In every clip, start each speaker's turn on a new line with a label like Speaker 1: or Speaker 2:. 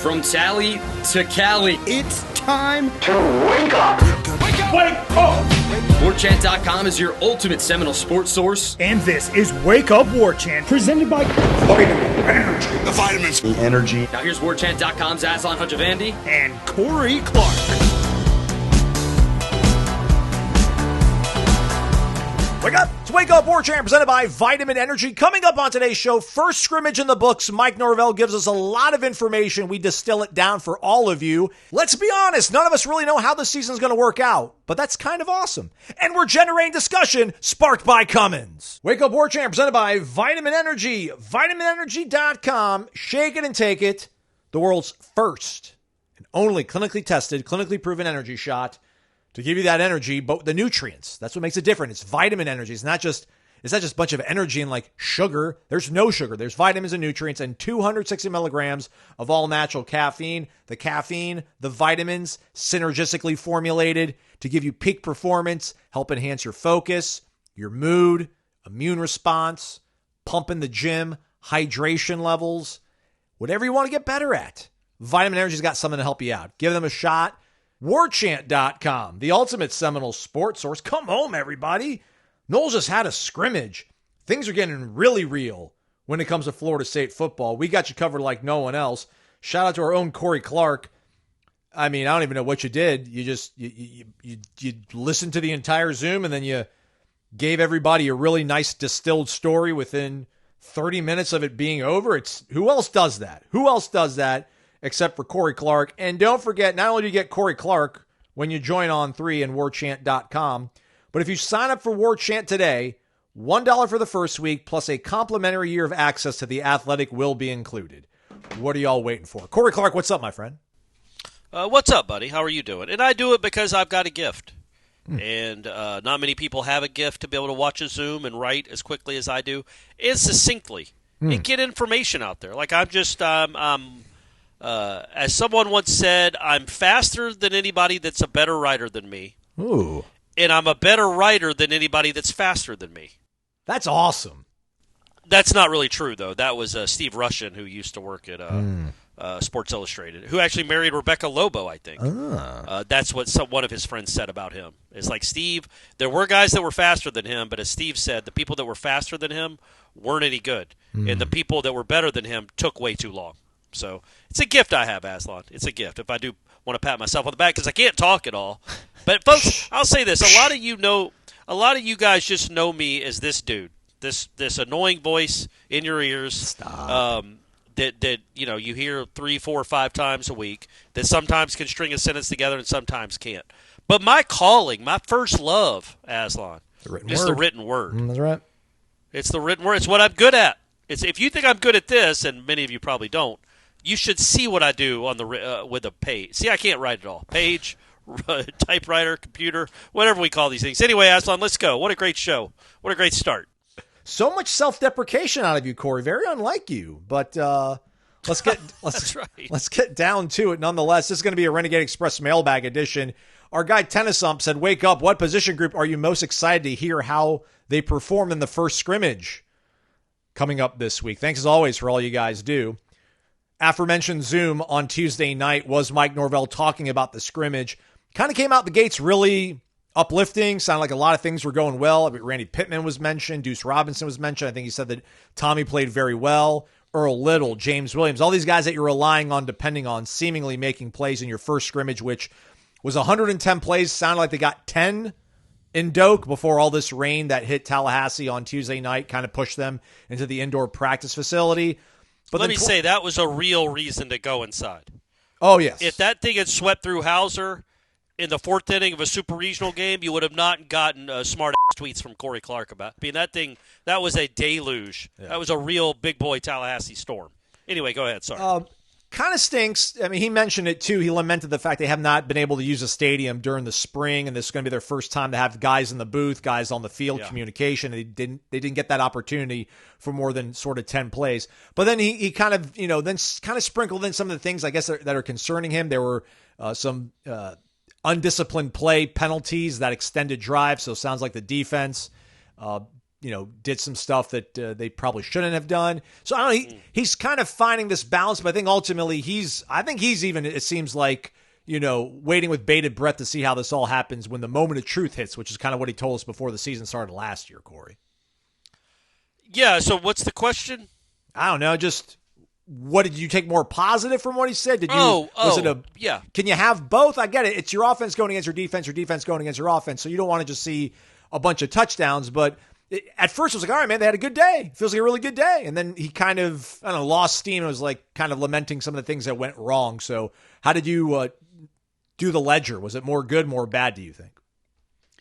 Speaker 1: From Tally to Cali.
Speaker 2: It's time
Speaker 3: to wake up.
Speaker 4: Wake up!
Speaker 1: Warchant.com is your ultimate Seminole sports source.
Speaker 2: And this is Wake Up Warchant, presented by
Speaker 4: Vitamin Energy.
Speaker 3: The vitamins.
Speaker 4: The energy.
Speaker 1: Now here's Warchant.com's Aslan Hajavandi
Speaker 2: and Corey Clark. Wake up! It's Wake Up Warchant, presented by Vitamin Energy. Coming up on today's show, first scrimmage in the books. Mike Norvell gives us a lot of information. We distill it down for all of you. Let's be honest, none of us really know how the season's going to work out, but that's kind of awesome. And we're generating discussion sparked by Cummins. Wake Up Warchant, presented by Vitamin Energy. VitaminEnergy.com. Shake it and take it. The world's first and only clinically tested, clinically proven energy shot to give you that energy, but the nutrients. That's what makes it different. It's vitamin energy. It's not just a bunch of energy and like sugar. There's no sugar. There's vitamins and nutrients and 260 milligrams of all natural caffeine. The caffeine, the vitamins, synergistically formulated to give you peak performance, help enhance your focus, your mood, immune response, pump in the gym, hydration levels, whatever you want to get better at. Vitamin Energy's got something to help you out. Give them a shot. Warchant.com, the ultimate Seminole sports source. Come home, everybody. Noles just had a scrimmage. Things are getting really real when it comes to Florida State football. We got you covered like no one else. Shout out to our own Corey Clark. I mean, I don't even know what you did. You just you listened to the entire Zoom and then you gave everybody a really nice distilled story within 30 minutes of it being over. Who else does that? Who else does that? Except for Corey Clark. And don't forget, not only do you get Corey Clark when you join On3 and warchant.com, but if you sign up for Warchant today, $1 for the first week plus a complimentary year of access to The Athletic will be included. What are y'all waiting for? Corey Clark, what's up, my friend?
Speaker 5: What's up, buddy? How are you doing? And I do it because I've got a gift. And not many people have a gift to be able to watch a Zoom and write as quickly as I do and succinctly and get information out there. Like as someone once said, I'm faster than anybody that's a better writer than me.
Speaker 2: Ooh.
Speaker 5: And I'm a better writer than anybody that's faster than me.
Speaker 2: That's awesome.
Speaker 5: That's not really true, though. That was Steve Rushin, who used to work at Sports Illustrated, who actually married Rebecca Lobo, I think. That's what one of his friends said about him. It's like, Steve, there were guys that were faster than him, but as Steve said, the people that were faster than him weren't any good. And the people that were better than him took way too long. So it's a gift I have, Aslan. It's a gift. If I do want to pat myself on the back, because I can't talk at all. But folks, I'll say this: a lot of you guys just know me as this dude, this annoying voice in your ears.
Speaker 2: Stop.
Speaker 5: That you hear 3, 4, 5 times a week. That sometimes can string a sentence together and sometimes can't. But my calling, my first love, Aslan, is the written word.
Speaker 2: That's right.
Speaker 5: It's the written word. It's what I'm good at. If you think I'm good at this, and many of you probably don't, you should see what I do on the with a page. See, I can't write it all. Page, typewriter, computer, whatever we call these things. Anyway, Aslan, let's go. What a great show. What a great start.
Speaker 2: So much self-deprecation out of you, Corey. Very unlike you. But let's get down to it nonetheless. This is going to be a Renegade Express mailbag edition. Our guy Tennisump said, wake up. What position group are you most excited to hear how they perform in the first scrimmage coming up this week? Thanks as always for all you guys do. Aforementioned Zoom on Tuesday night was Mike Norvell talking about the scrimmage. Kind of came out the gates really uplifting. Sounded like a lot of things were going well. Randy Pittman was mentioned. Deuce Robinson was mentioned. I think he said that Tommy played very well. Earl Little, James Williams, all these guys that you're relying on, depending on, seemingly making plays in your first scrimmage, which was 110 plays. Sounded like they got 10 in Doak before all this rain that hit Tallahassee on Tuesday night kind of pushed them into the indoor practice facility. But
Speaker 5: let me say, that was a real reason to go inside.
Speaker 2: Oh, yes.
Speaker 5: If that thing had swept through Hauser in the fourth inning of a super regional game, you would have not gotten smart-ass tweets from Corey Clark about it. I mean, that was a deluge. Yeah. That was a real big boy Tallahassee storm. Anyway, go ahead. Sorry.
Speaker 2: Kind of stinks. I mean, he mentioned it, too. He lamented the fact they have not been able to use a stadium during the spring, and this is going to be their first time to have guys in the booth, guys on the field, communication. They didn't get that opportunity for more than sort of 10 plays. But then he kind of, then kind of sprinkled in some of the things, I guess, that are concerning him. There were some undisciplined play penalties that extended drive, so it sounds like the defense did some stuff that they probably shouldn't have done. So I don't know. He's kind of finding this balance, but I think ultimately he's even, it seems like, waiting with bated breath to see how this all happens when the moment of truth hits, which is kind of what he told us before the season started last year, Corey.
Speaker 5: Yeah. So what's the question?
Speaker 2: I don't know. Just what did you take more positive from what he said?
Speaker 5: Yeah.
Speaker 2: Can you have both? I get it. It's your offense going against your defense going against your offense. So you don't want to just see a bunch of touchdowns, but at first it was like, all right, man, they had a good day. Feels like a really good day. And then he kind of, lost steam. It was like kind of lamenting some of the things that went wrong. So how did you do the ledger? Was it more good, more bad, do you think?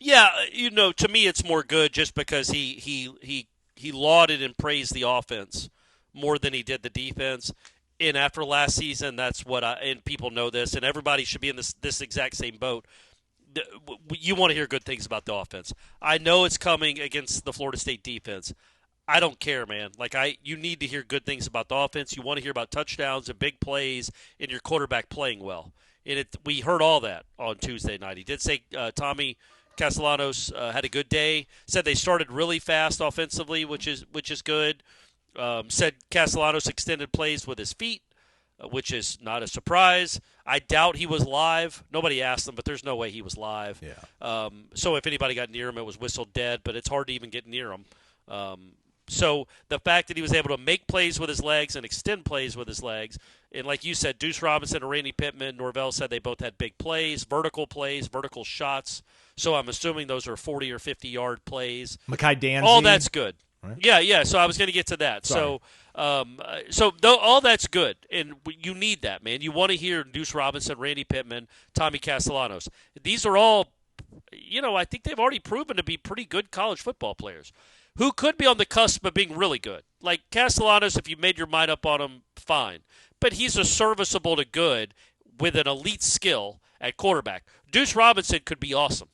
Speaker 5: Yeah, to me it's more good just because he lauded and praised the offense more than he did the defense. And after last season, that's what and people know this, and everybody should be in this exact same boat. You want to hear good things about the offense. I know it's coming against the Florida State defense. I don't care, man. You need to hear good things about the offense. You want to hear about touchdowns and big plays and your quarterback playing well. And we heard all that on Tuesday night. He did say Tommy Castellanos had a good day. Said they started really fast offensively, which is good. Said Castellanos extended plays with his feet, which is not a surprise. I doubt he was live. Nobody asked him, but there's no way he was live.
Speaker 2: Yeah.
Speaker 5: So if anybody got near him, it was whistled dead, but it's hard to even get near him. So the fact that he was able to make plays with his legs and extend plays with his legs, and like you said, Deuce Robinson and Randy Pittman, Norvell said they both had big plays, vertical shots. So I'm assuming those are 40 or 50-yard plays.
Speaker 2: Mekhi Danzy.
Speaker 5: All that's good.
Speaker 2: Right.
Speaker 5: Yeah. So I was going to get to that.
Speaker 2: Sorry.
Speaker 5: All that's good, and you need that, man. You want to hear Deuce Robinson, Randy Pittman, Tommy Castellanos. These are all, I think they've already proven to be pretty good college football players who could be on the cusp of being really good. Like Castellanos, if you made your mind up on him, fine. But he's a serviceable to good with an elite skill at quarterback. Deuce Robinson could be awesome.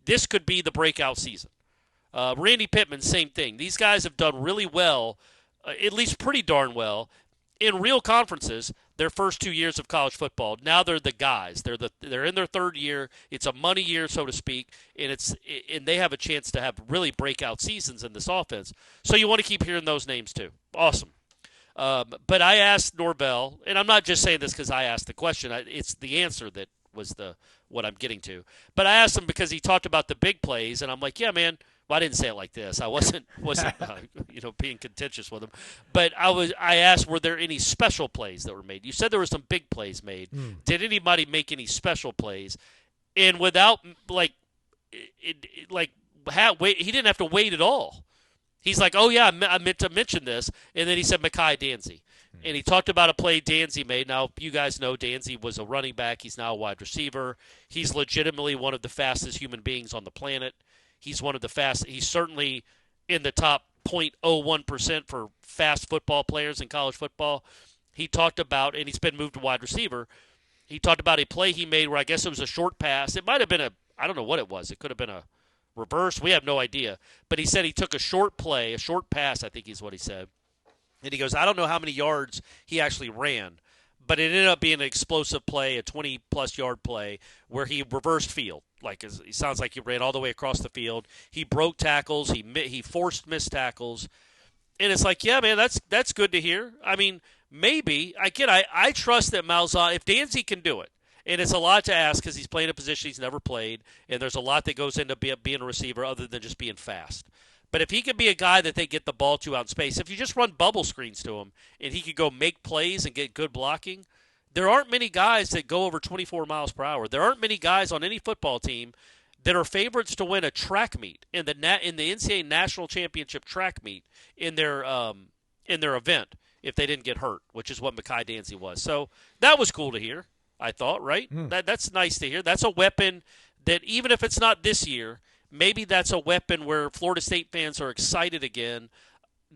Speaker 5: This could be the breakout season. Randy Pittman, same thing. These guys have done really well, at least pretty darn well, in real conferences their first 2 years of college football. Now they're the guys. They're in their third year. It's a money year, so to speak, and they have a chance to have really breakout seasons in this offense. So you want to keep hearing those names too. Awesome. But I asked Norvell, and I'm not just saying this because I asked the question. It's the answer that was what I'm getting to. But I asked him because he talked about the big plays, and I'm like, yeah, man. Well, I didn't say it like this. I wasn't being contentious with him. But I asked, were there any special plays that were made? You said there were some big plays made. Did anybody make any special plays? And without he didn't have to wait at all. He's like, oh yeah, I meant to mention this, and then he said Mekhi Danzy. And he talked about a play Danzy made. Now, you guys know Danzy was a running back. He's now a wide receiver. He's legitimately one of the fastest human beings on the planet. He's one of the fastest. He's certainly in the top 0.01% for fast football players in college football. He talked about, and he's been moved to wide receiver, he talked about a play he made where I guess it was a short pass. It might have been I don't know what it was. It could have been a reverse. We have no idea. But he said he took a short play, a short pass, I think is what he said. And he goes, I don't know how many yards he actually ran, but it ended up being an explosive play, a 20-plus yard play, where he reversed field. It sounds like he ran all the way across the field. He broke tackles. He forced missed tackles. And it's like, yeah, man, that's good to hear. I mean, maybe. I trust that Malzahn, if Danzy can do it, and it's a lot to ask because he's playing a position he's never played, and there's a lot that goes into being a receiver other than just being fast. But if he could be a guy that they get the ball to out in space, if you just run bubble screens to him and he could go make plays and get good blocking, there aren't many guys that go over 24 miles per hour. There aren't many guys on any football team that are favorites to win a track meet in the NCAA National Championship track meet in their event if they didn't get hurt, which is what Mekhi Danzy was. So that was cool to hear, I thought, right? That's nice to hear. That's a weapon that even if it's not this year, maybe that's a weapon where Florida State fans are excited again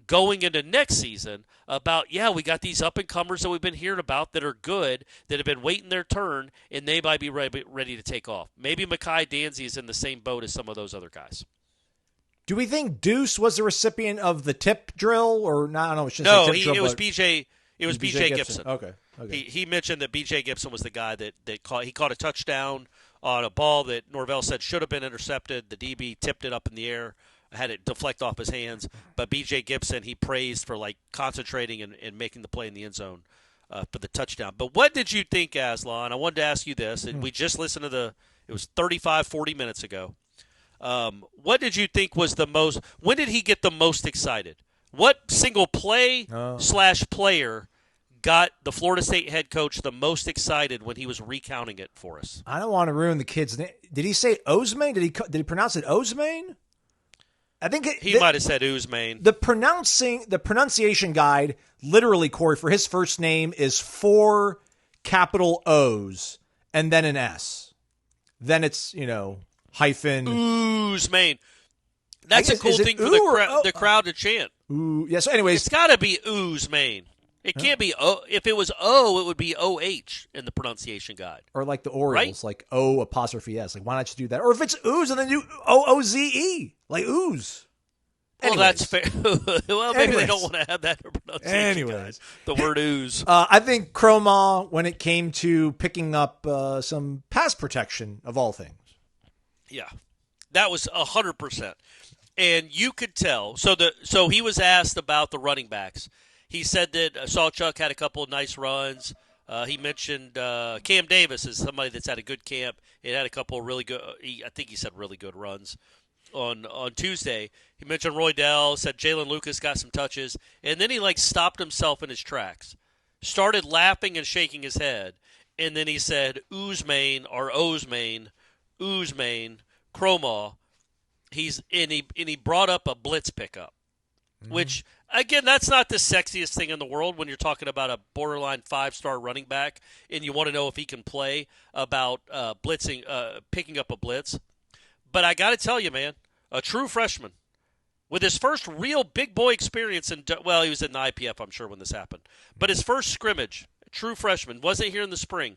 Speaker 5: going into next season about, yeah, we got these up-and-comers that we've been hearing about that are good, that have been waiting their turn, and they might be ready to take off. Maybe Mekhi Danzy is in the same boat as some of those other guys.
Speaker 2: Do we think Deuce was the recipient of the tip drill or not? No,
Speaker 5: it was BJ. It was BJ Gibson.
Speaker 2: Okay.
Speaker 5: He mentioned that BJ Gibson was the guy that caught a touchdown on a ball that Norvell said should have been intercepted. The DB tipped it up in the air. had it deflect off his hands. But B.J. Gibson, he praised for concentrating and making the play in the end zone for the touchdown. But what did you think, Aslan? I wanted to ask you this. And we just listened to it was 35, 40 minutes ago. What did you think was the most – when did he get the most excited? What single play / player got the Florida State head coach the most excited when he was recounting it for us?
Speaker 2: I don't want to ruin the kid's name. Did he say Ousmane? Did he pronounce it Ousmane? I think
Speaker 5: he might have said Ousmane.
Speaker 2: The pronunciation guide, literally, Corey, for his first name is 4 capital O's and then an S. Then it's, hyphen.
Speaker 5: Ousmane. That's a cool thing for the crowd to chant.
Speaker 2: Ooh, yeah, so anyways.
Speaker 5: It's got to be Ousmane. It can't be O. If it was O, it would be OH in the pronunciation guide.
Speaker 2: Or like the Orioles, like O''S. Why not just do that? Or if it's ooze, and then do OOZE, like ooze.
Speaker 5: Well, that's fair. Well, maybe they don't want to have that in pronunciation guide. The word ooze.
Speaker 2: I think Kromah, when it came to picking up some pass protection, of all things.
Speaker 5: Yeah, that was 100%. And you could tell. So he was asked about the running backs. He said that Sawchuk had a couple of nice runs. He mentioned Cam Davis is somebody that's had a good camp. It had a couple of really good. I think he said really good runs on Tuesday. He mentioned Roydell. Said Jalen Lucas got some touches, and then he stopped himself in his tracks, started laughing and shaking his head, and then he said Ousmane or Ousmane, Kromah. He brought up a blitz pickup, which. Again, that's not the sexiest thing in the world when you're talking about a borderline 5-star running back and you want to know if he can play about picking up a blitz. But I got to tell you, man, a true freshman with his first real big boy experience he was in the IPF, I'm sure, when this happened. But his first scrimmage, true freshman, wasn't here in the spring.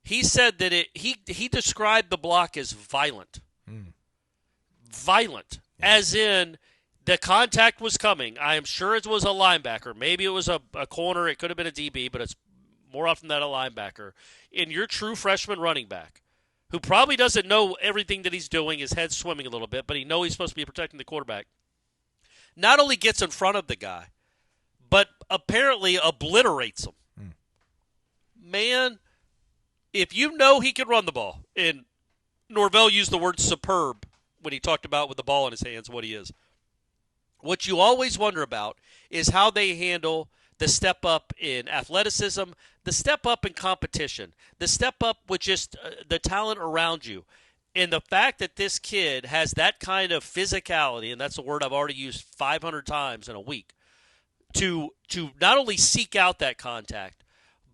Speaker 5: He said that he described the block as violent. Violent, as in – the contact was coming. I am sure it was a linebacker. Maybe it was a corner. It could have been a DB, but it's more often than a linebacker. In your true freshman running back, who probably doesn't know everything that he's doing, his head's swimming a little bit, but he knows he's supposed to be protecting the quarterback, not only gets in front of the guy, but apparently obliterates him. Man, if you know he can run the ball, and Norvell used the word superb when he talked about with the ball in his hands what he is. What you always wonder about is how they handle the step up in athleticism, the step up in competition, the step up with just the talent around you. And the fact that this kid has that kind of physicality, and that's a word I've already used 500 times in a week, to not only seek out that contact,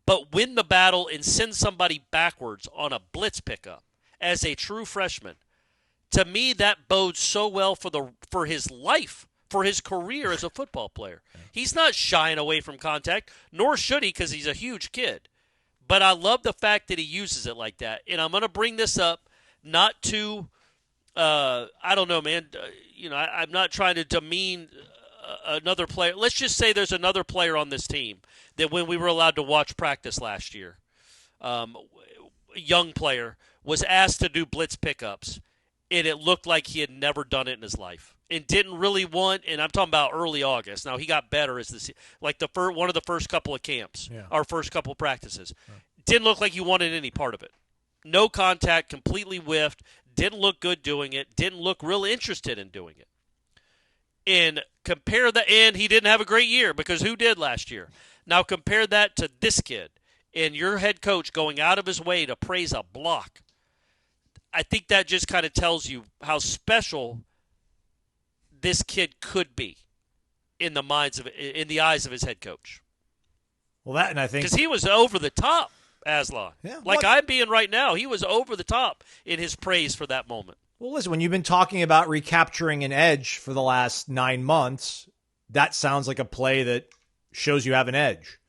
Speaker 5: but win the battle and send somebody backwards on a blitz pickup as a true freshman, to me that bodes so well for his life. For his career as a football player. He's not shying away from contact, nor should he because he's a huge kid. But I love the fact that he uses it like that. And I'm going to bring this up not to, I don't know, man. I'm not trying to demean another player. Let's just say there's another player on this team that when we were allowed to watch practice last year, a young player, was asked to do blitz pickups, and it looked like he had never done it in his life. And didn't really want, and I'm talking about early August. Now he got better as one of the first couple of camps, our first couple of practices. Didn't look like he wanted any part of it. No contact, completely whiffed. Didn't look good doing it. Didn't look real interested in doing it. And compare that, and he didn't have a great year because who did last year? Now compare that to this kid and your head coach going out of his way to praise a block. I think that just kind of tells you how special this kid could be in the eyes of his head coach.
Speaker 2: Well, that, and I think
Speaker 5: because he was over the top, Aslan.
Speaker 2: Yeah,
Speaker 5: I'm being right now. He was over the top in his praise for that moment.
Speaker 2: Well, listen, when you've been talking about recapturing an edge for the last 9 months, that sounds like a play that shows you have an edge.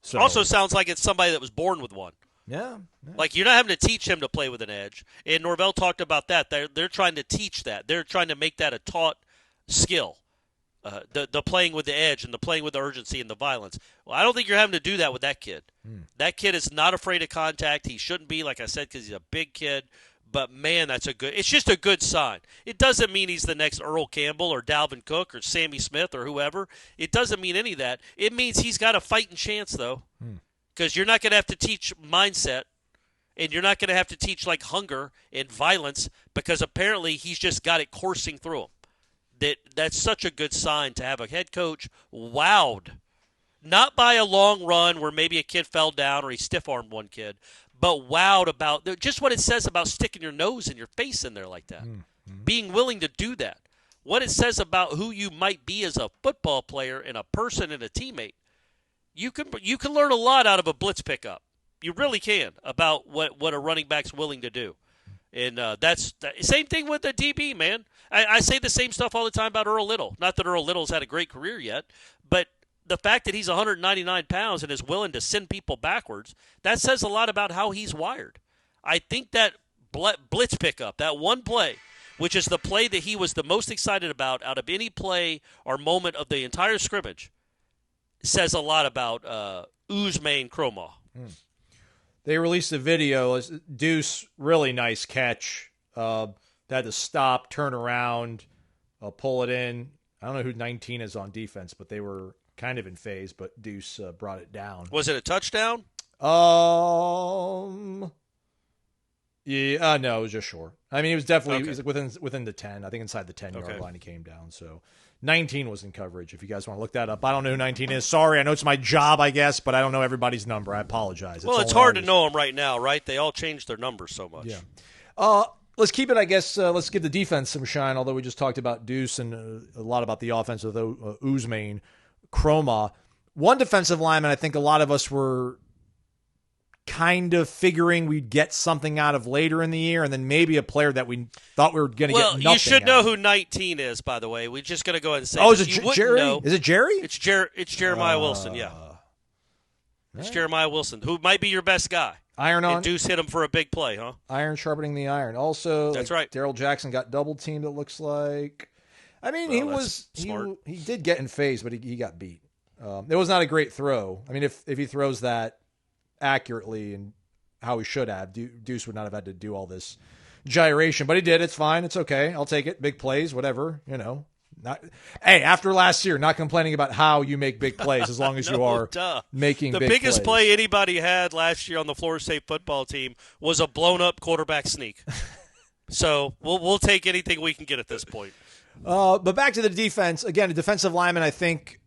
Speaker 2: So
Speaker 5: also sounds like it's somebody that was born with one.
Speaker 2: Yeah.
Speaker 5: Like you're not having to teach him to play with an edge. And Norvell talked about that. They're trying to teach that. They're trying to make that a taught skill, the playing with the edge and the playing with the urgency and the violence. Well, I don't think you're having to do that with that kid. That kid is not afraid of contact. He shouldn't be, like I said, because he's a big kid. But, man, it's just a good sign. It doesn't mean he's the next Earl Campbell or Dalvin Cook or Sammy Smith or whoever. It doesn't mean any of that. It means he's got a fighting chance, though, because you're not going to have to teach mindset, and you're not going to have to teach, like, hunger and violence, because apparently he's just got it coursing through him. That's such a good sign to have a head coach wowed, not by a long run where maybe a kid fell down or he stiff-armed one kid, but wowed about just what it says about sticking your nose and your face in there like that, being willing to do that, what it says about who you might be as a football player and a person and a teammate. You can learn a lot out of a blitz pickup. You really can, about what a running back's willing to do. And that's the same thing with the DB, man. I say the same stuff all the time about Earl Little. Not that Earl Little's had a great career yet, but the fact that he's 199 pounds and is willing to send people backwards, that says a lot about how he's wired. I think that blitz pickup, that one play, which is the play that he was the most excited about out of any play or moment of the entire scrimmage, says a lot about Ousmane Kromah.
Speaker 2: They released a video. Deuce, really nice catch. Had to stop, turn around, pull it in. I don't know who 19 is on defense, but they were kind of in phase, but Deuce brought it down.
Speaker 5: Was it a touchdown?
Speaker 2: Yeah, no, it was just short. I mean, it was definitely it was within the 10. I think inside the 10-yard line he came down. So 19 was in coverage, if you guys want to look that up. I don't know who 19 is. Sorry, I know it's my job, I guess, but I don't know everybody's number. I apologize.
Speaker 5: Well, it's hard to know them right now, right? They all changed their numbers so much.
Speaker 2: Yeah. Let's keep it, I guess, let's give the defense some shine, although we just talked about Deuce and a lot about the offense with Ousmane Kromah. One defensive lineman I think a lot of us were kind of figuring we'd get something out of later in the year, and then maybe a player that we thought we were going to get nothing. Well,
Speaker 5: you should know who 19 is, by the way. We're just going to go ahead and say
Speaker 2: is it Jerry? Know. Is it Jerry?
Speaker 5: It's Jeremiah Wilson, yeah. It's Jeremiah Wilson, who might be your best guy.
Speaker 2: Iron on.
Speaker 5: And Deuce hit him for a big play, huh?
Speaker 2: Iron sharpening the iron. Also,
Speaker 5: that's right.
Speaker 2: Darrell Jackson got double teamed, it looks like. I mean, he did get in phase, but he got beat. It was not a great throw. I mean, if he throws that accurately and how he should have, Deuce would not have had to do all this gyration, but he did. It's fine. It's okay. I'll take it. Big plays, whatever, after last year, not complaining about how you make big plays as long as you are making
Speaker 5: the
Speaker 2: big
Speaker 5: biggest
Speaker 2: plays.
Speaker 5: Play anybody had last year on the Florida State football team was a blown-up quarterback sneak. So we'll take anything we can get at this point.
Speaker 2: But back to the defense. Again, a defensive lineman, I think,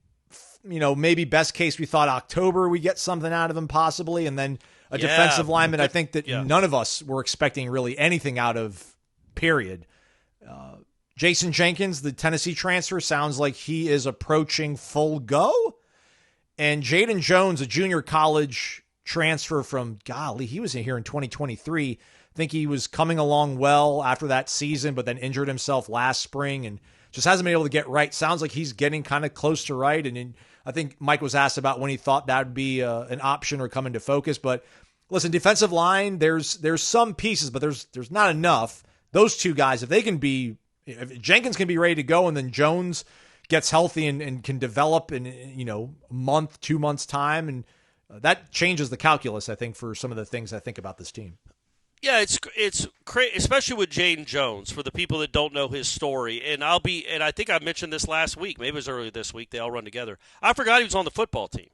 Speaker 2: maybe best case we thought October we get something out of him possibly, and then a defensive lineman I think that none of us were expecting really anything out of, period. Jason Jenkins, the Tennessee transfer, sounds like he is approaching full go. And Jaden Jones, a junior college transfer from, he was in here in 2023. I think he was coming along well after that season, but then injured himself last spring and just hasn't been able to get right. Sounds like he's getting kind of close to right. And I think Mike was asked about when he thought that would be an option or come into focus. But listen, defensive line, there's some pieces, but there's not enough. Those two guys, if Jenkins can be ready to go and then Jones gets healthy and can develop in a month, 2 months time, and that changes the calculus, I think, for some of the things I think about this team.
Speaker 5: Yeah, it's crazy, especially with Jaden Jones. For the people that don't know his story, and I think I mentioned this last week. Maybe it was earlier this week. They all run together. I forgot he was on the football team.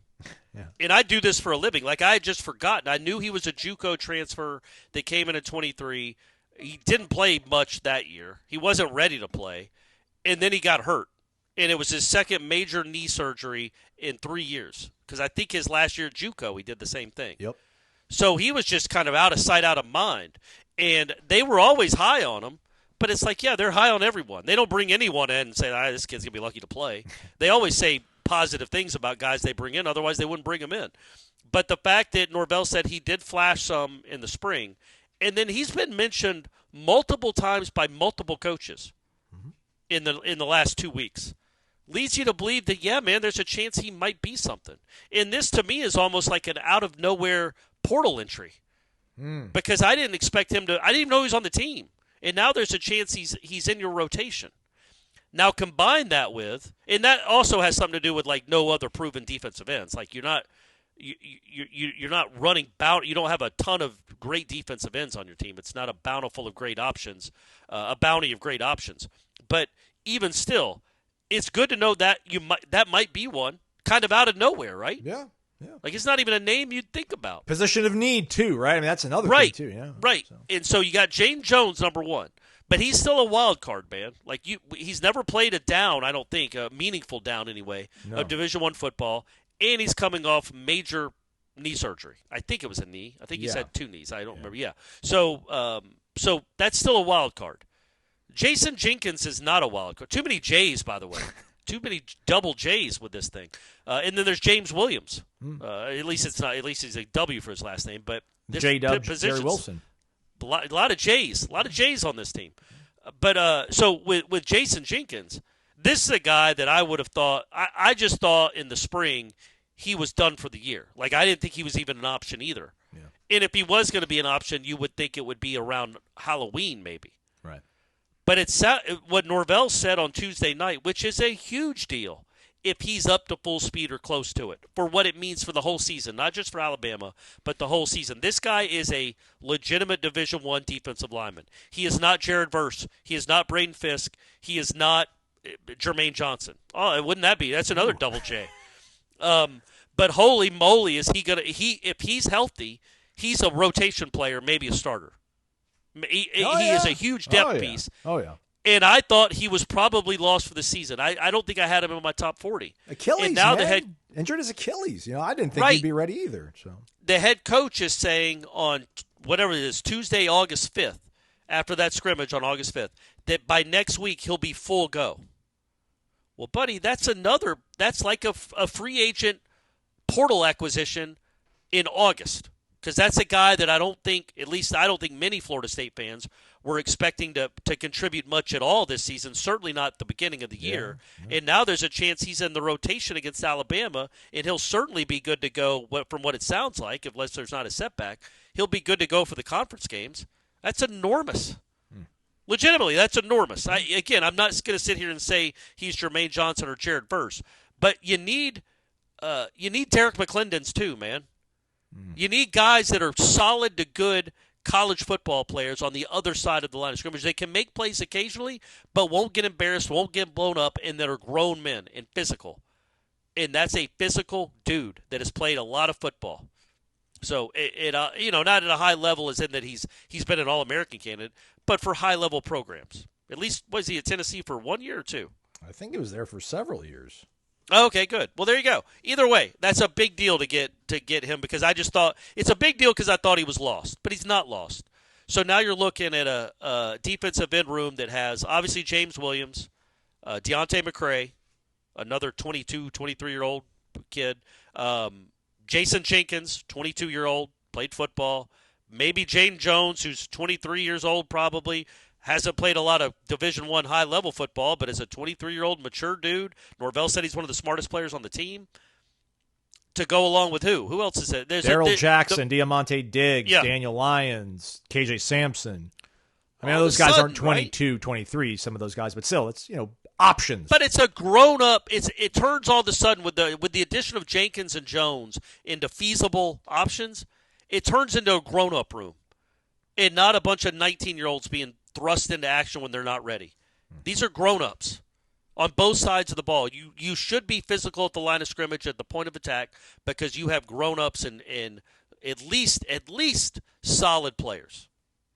Speaker 5: Yeah. And I do this for a living. Like I had just forgotten. I knew he was a JUCO transfer that came in at 23. He didn't play much that year. He wasn't ready to play, and then he got hurt. And it was his second major knee surgery in 3 years. Because I think his last year at JUCO, he did the same thing.
Speaker 2: Yep.
Speaker 5: So he was just kind of out of sight, out of mind. And they were always high on him. But it's like, they're high on everyone. They don't bring anyone in and say, this kid's going to be lucky to play. They always say positive things about guys they bring in. Otherwise, they wouldn't bring them in. But the fact that Norvell said he did flash some in the spring, and then he's been mentioned multiple times by multiple coaches in the last 2 weeks, leads you to believe that, there's a chance he might be something. And this, to me, is almost like an out-of-nowhere portal entry because I didn't expect him to – I didn't even know he was on the team. And now there's a chance he's in your rotation. Now combine that with – and that also has something to do with, like, no other proven defensive ends. Like, you're not running – you don't have a ton of great defensive ends on your team. It's not a bountiful of great options, a bounty of great options. But even still, it's good to know that that might be one kind of out of nowhere, right?
Speaker 2: Yeah. Yeah.
Speaker 5: Like, it's not even a name you'd think about.
Speaker 2: Position of need, too, right? I mean, that's another thing, too. Yeah.
Speaker 5: Right. So. And so you got James Jones, number one. But he's still a wild card, man. Like, he's never played a down, I don't think, a meaningful down anyway, of Division I football. And he's coming off major knee surgery. I think it was a knee. I think he's had 2 knees. I don't remember. Yeah. So that's still a wild card. Jason Jenkins is not a wild card. Too many J's, by the way. Too many double J's with this thing. And then there's James Williams. At least it's not. At least he's a W for his last name. But
Speaker 2: J-Dub, Jerry Wilson.
Speaker 5: A lot of J's. A lot of J's on this team. But so with Jason Jenkins, this is a guy that I would have thought. I just thought in the spring he was done for the year. Like, I didn't think he was even an option either. Yeah. And if he was going to be an option, you would think it would be around Halloween maybe.
Speaker 2: Right.
Speaker 5: But it's what Norvell said on Tuesday night, which is a huge deal if he's up to full speed or close to it, for what it means for the whole season, not just for Alabama, but the whole season. This guy is a legitimate Division I defensive lineman. He is not Jared Verse. He is not Braden Fisk. He is not Jermaine Johnson. Oh, wouldn't that be? That's another double J. But holy moly, is he going to – if he's healthy, he's a rotation player, maybe a starter. He is a huge depth piece.
Speaker 2: Oh, yeah.
Speaker 5: And I thought he was probably lost for the season. I don't think I had him in my top 40.
Speaker 2: Achilles,
Speaker 5: and now
Speaker 2: man. Injured his Achilles. I didn't think he'd be ready either. So
Speaker 5: the head coach is saying on whatever it is, Tuesday, August 5th, after that scrimmage on August 5th, that by next week he'll be full go. Well, buddy, that's like a free agent portal acquisition in August. Because that's a guy that I don't think many Florida State fans were expecting to contribute much at all this season, certainly not at the beginning of the year. Yeah. And now there's a chance he's in the rotation against Alabama, and he'll certainly be good to go, from what it sounds like, unless there's not a setback. He'll be good to go for the conference games. That's enormous. Legitimately, that's enormous. I'm not going to sit here and say he's Jermaine Johnson or Jared Verse, but you need Derek McClendon's too, man. You need guys that are solid to good college football players on the other side of the line of scrimmage. They can make plays occasionally, but won't get embarrassed, won't get blown up, and that are grown men and physical. And that's a physical dude that has played a lot of football. So, not at a high level as in that he's been an All-American candidate, but for high-level programs. At least, was he at Tennessee for 1 year or 2?
Speaker 2: I think he was there for several years.
Speaker 5: Okay, good. Well, there you go. Either way, that's a big deal to get him, because I just thought it's a big deal because I thought he was lost, but he's not lost. So now you're looking at a defensive end room that has obviously James Williams, Deontay McCray, another 22, 23-year-old kid, Jason Jenkins, 22-year-old, played football, maybe Jane Jones, who's 23 years old probably. Hasn't played a lot of Division I high-level football, but is a 23-year-old mature dude. Norvell said he's one of the smartest players on the team. To go along with who? Who else is it?
Speaker 2: Darrell Jackson, Diamante Diggs, Daniel Lyons, KJ Sampson. I mean, those guys aren't 22, right? 23, some of those guys, but still, it's, options.
Speaker 5: But it's a grown-up. It turns all of a sudden with the addition of Jenkins and Jones into feasible options, it turns into a grown-up room and not a bunch of 19-year-olds being thrust into action when they're not ready. These are grown-ups on both sides of the ball. You should be physical at the line of scrimmage at the point of attack because you have grown-ups and at least solid players.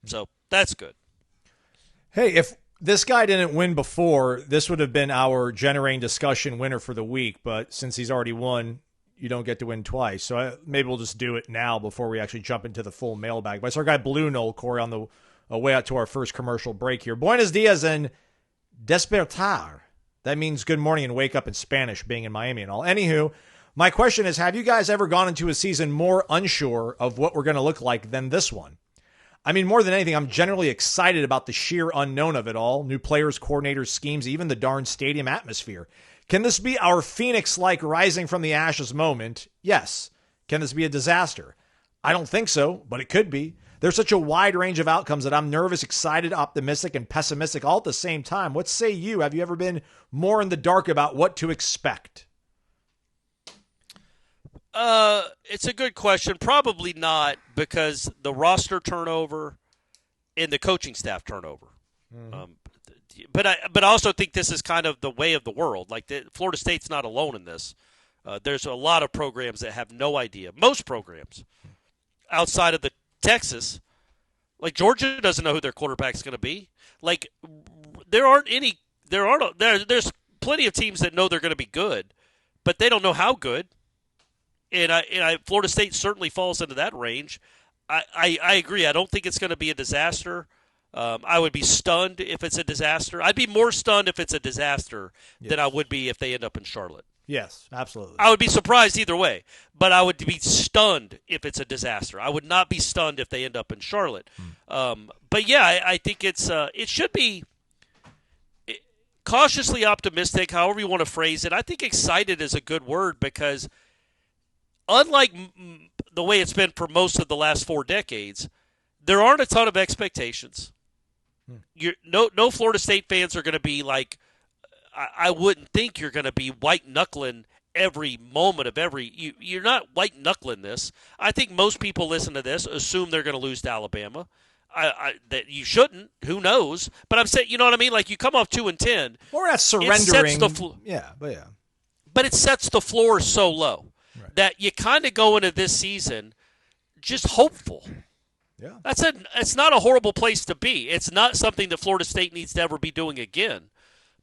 Speaker 5: So that's good.
Speaker 2: Hey, if this guy didn't win before, this would have been our generating discussion winner for the week, but since he's already won, you don't get to win twice. So maybe we'll just do it now before we actually jump into the full mailbag. But it's our guy Blue Noel, Corey, on the way out to our first commercial break here. Buenos dias and despertar. That means good morning and wake up in Spanish, being in Miami and all. Anywho, my question is, have you guys ever gone into a season more unsure of what we're going to look like than this one? I mean, more than anything, I'm generally excited about the sheer unknown of it all. New players, coordinators, schemes, even the darn stadium atmosphere. Can this be our Phoenix-like rising from the ashes moment? Yes. Can this be a disaster? I don't think so, but it could be. There's such a wide range of outcomes that I'm nervous, excited, optimistic, and pessimistic all at the same time. What say you? Have you ever been more in the dark about what to expect?
Speaker 5: It's a good question. Probably not, because the roster turnover and the coaching staff turnover. But I also think this is kind of the way of the world. Like, Florida State's not alone in this. There's a lot of programs that have no idea. Most programs outside of the Texas, like Georgia doesn't know who their quarterback's going to be. Like, there's plenty of teams that know they're going to be good, but they don't know how good. And Florida State certainly falls into that range. I agree. I don't think it's going to be a disaster. I would be stunned if it's a disaster. I'd be more stunned if it's a disaster than I would be if they end up in Charlotte.
Speaker 2: Yes, absolutely.
Speaker 5: I would be surprised either way, but I would be stunned if it's a disaster. I would not be stunned if they end up in Charlotte. But yeah, I think it should be cautiously optimistic, however you want to phrase it. I think excited is a good word, because unlike the way it's been for most of the last 4 decades, there aren't a ton of expectations. No Florida State fans are going to be like, I wouldn't think you're going to be white-knuckling every moment of you're not white-knuckling this. I think most people listen to this assume they're going to lose to Alabama. That you shouldn't. Who knows? But I'm saying, you know what I mean? Like, you come off 2-10.
Speaker 2: We're not surrendering.
Speaker 5: But it sets the floor so low that you kind of go into this season just hopeful.
Speaker 2: Yeah.
Speaker 5: It's not a horrible place to be. It's not something that Florida State needs to ever be doing again.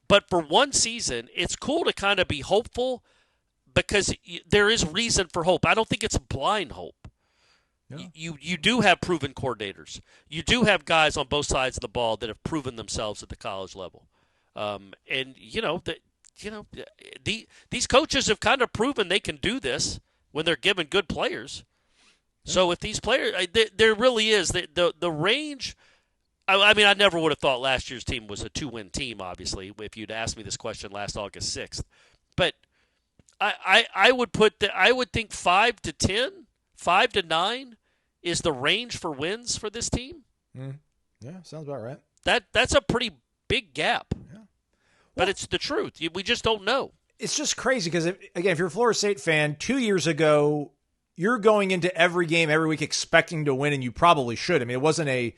Speaker 5: But for one season, it's cool to kind of be hopeful, because there is reason for hope. I don't think it's a blind hope. Yeah. You do have proven coordinators. You do have guys on both sides of the ball that have proven themselves at the college level. And these coaches have kind of proven they can do this when they're given good players. Yeah. So if these players, there really is the range. I mean, I never would have thought last year's team was a 2-win team, obviously, if you'd asked me this question last August 6th. But I would think 5 to 10, 5 to 9 is the range for wins for this team.
Speaker 2: Yeah, sounds about right.
Speaker 5: That's a pretty big gap.
Speaker 2: Yeah.
Speaker 5: But it's the truth. We just don't know.
Speaker 2: It's just crazy because, if you're a Florida State fan, 2 years ago, you're going into every game every week expecting to win, and you probably should. I mean, it wasn't a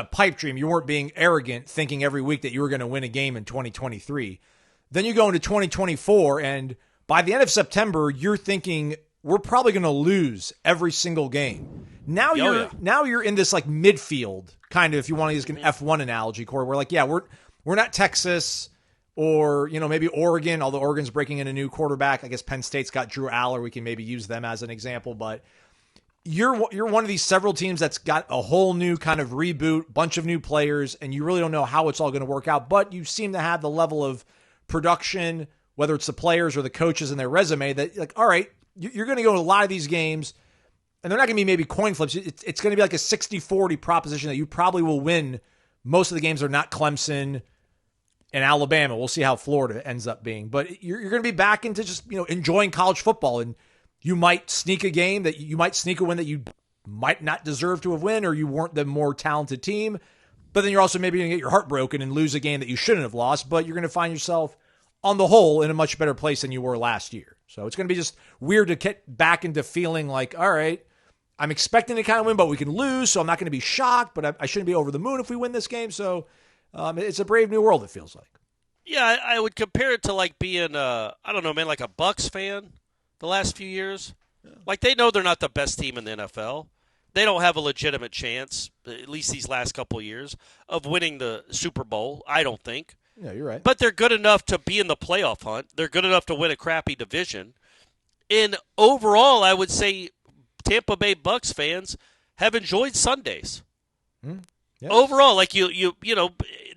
Speaker 2: pipe dream. You weren't being arrogant thinking every week that you were going to win a game in 2023. Then you go into 2024, and by the end of September, you're thinking we're probably going to lose every single game. Now you're in this like midfield kind of, if you want to use an F1 analogy, Corey. We're like, we're not Texas or maybe Oregon, although Oregon's breaking in a new quarterback. I guess Penn State's got Drew Aller. We can maybe use them as an example, but you're one of these several teams that's got a whole new kind of reboot, bunch of new players, and you really don't know how it's all going to work out. But you seem to have the level of production, whether it's the players or the coaches and their resume, that like, all right, you're going to go to a lot of these games, and they're not going to be maybe coin flips. It's going to be like a 60-40 proposition that you probably will win. Most of the games are not Clemson and Alabama. We'll see how Florida ends up being. But you're going to be back into just enjoying college football, and you might sneak a game that you might sneak a win that you might not deserve to have won, or you weren't the more talented team. But then you're also maybe going to get your heart broken and lose a game that you shouldn't have lost. But you're going to find yourself on the whole in a much better place than you were last year. So it's going to be just weird to get back into feeling like, all right, I'm expecting to kind of win, but we can lose. So I'm not going to be shocked, but I shouldn't be over the moon if we win this game. So it's a brave new world, it feels like.
Speaker 5: Yeah, I would compare it to like being, like a Bucks fan the last few years. Yeah. Like, they know they're not the best team in the NFL. They don't have a legitimate chance, at least these last couple of years, of winning the Super Bowl, I don't think.
Speaker 2: Yeah, you're right.
Speaker 5: But they're good enough to be in the playoff hunt. They're good enough to win a crappy division. And overall, I would say Tampa Bay Bucks fans have enjoyed Sundays. Yes. Overall, like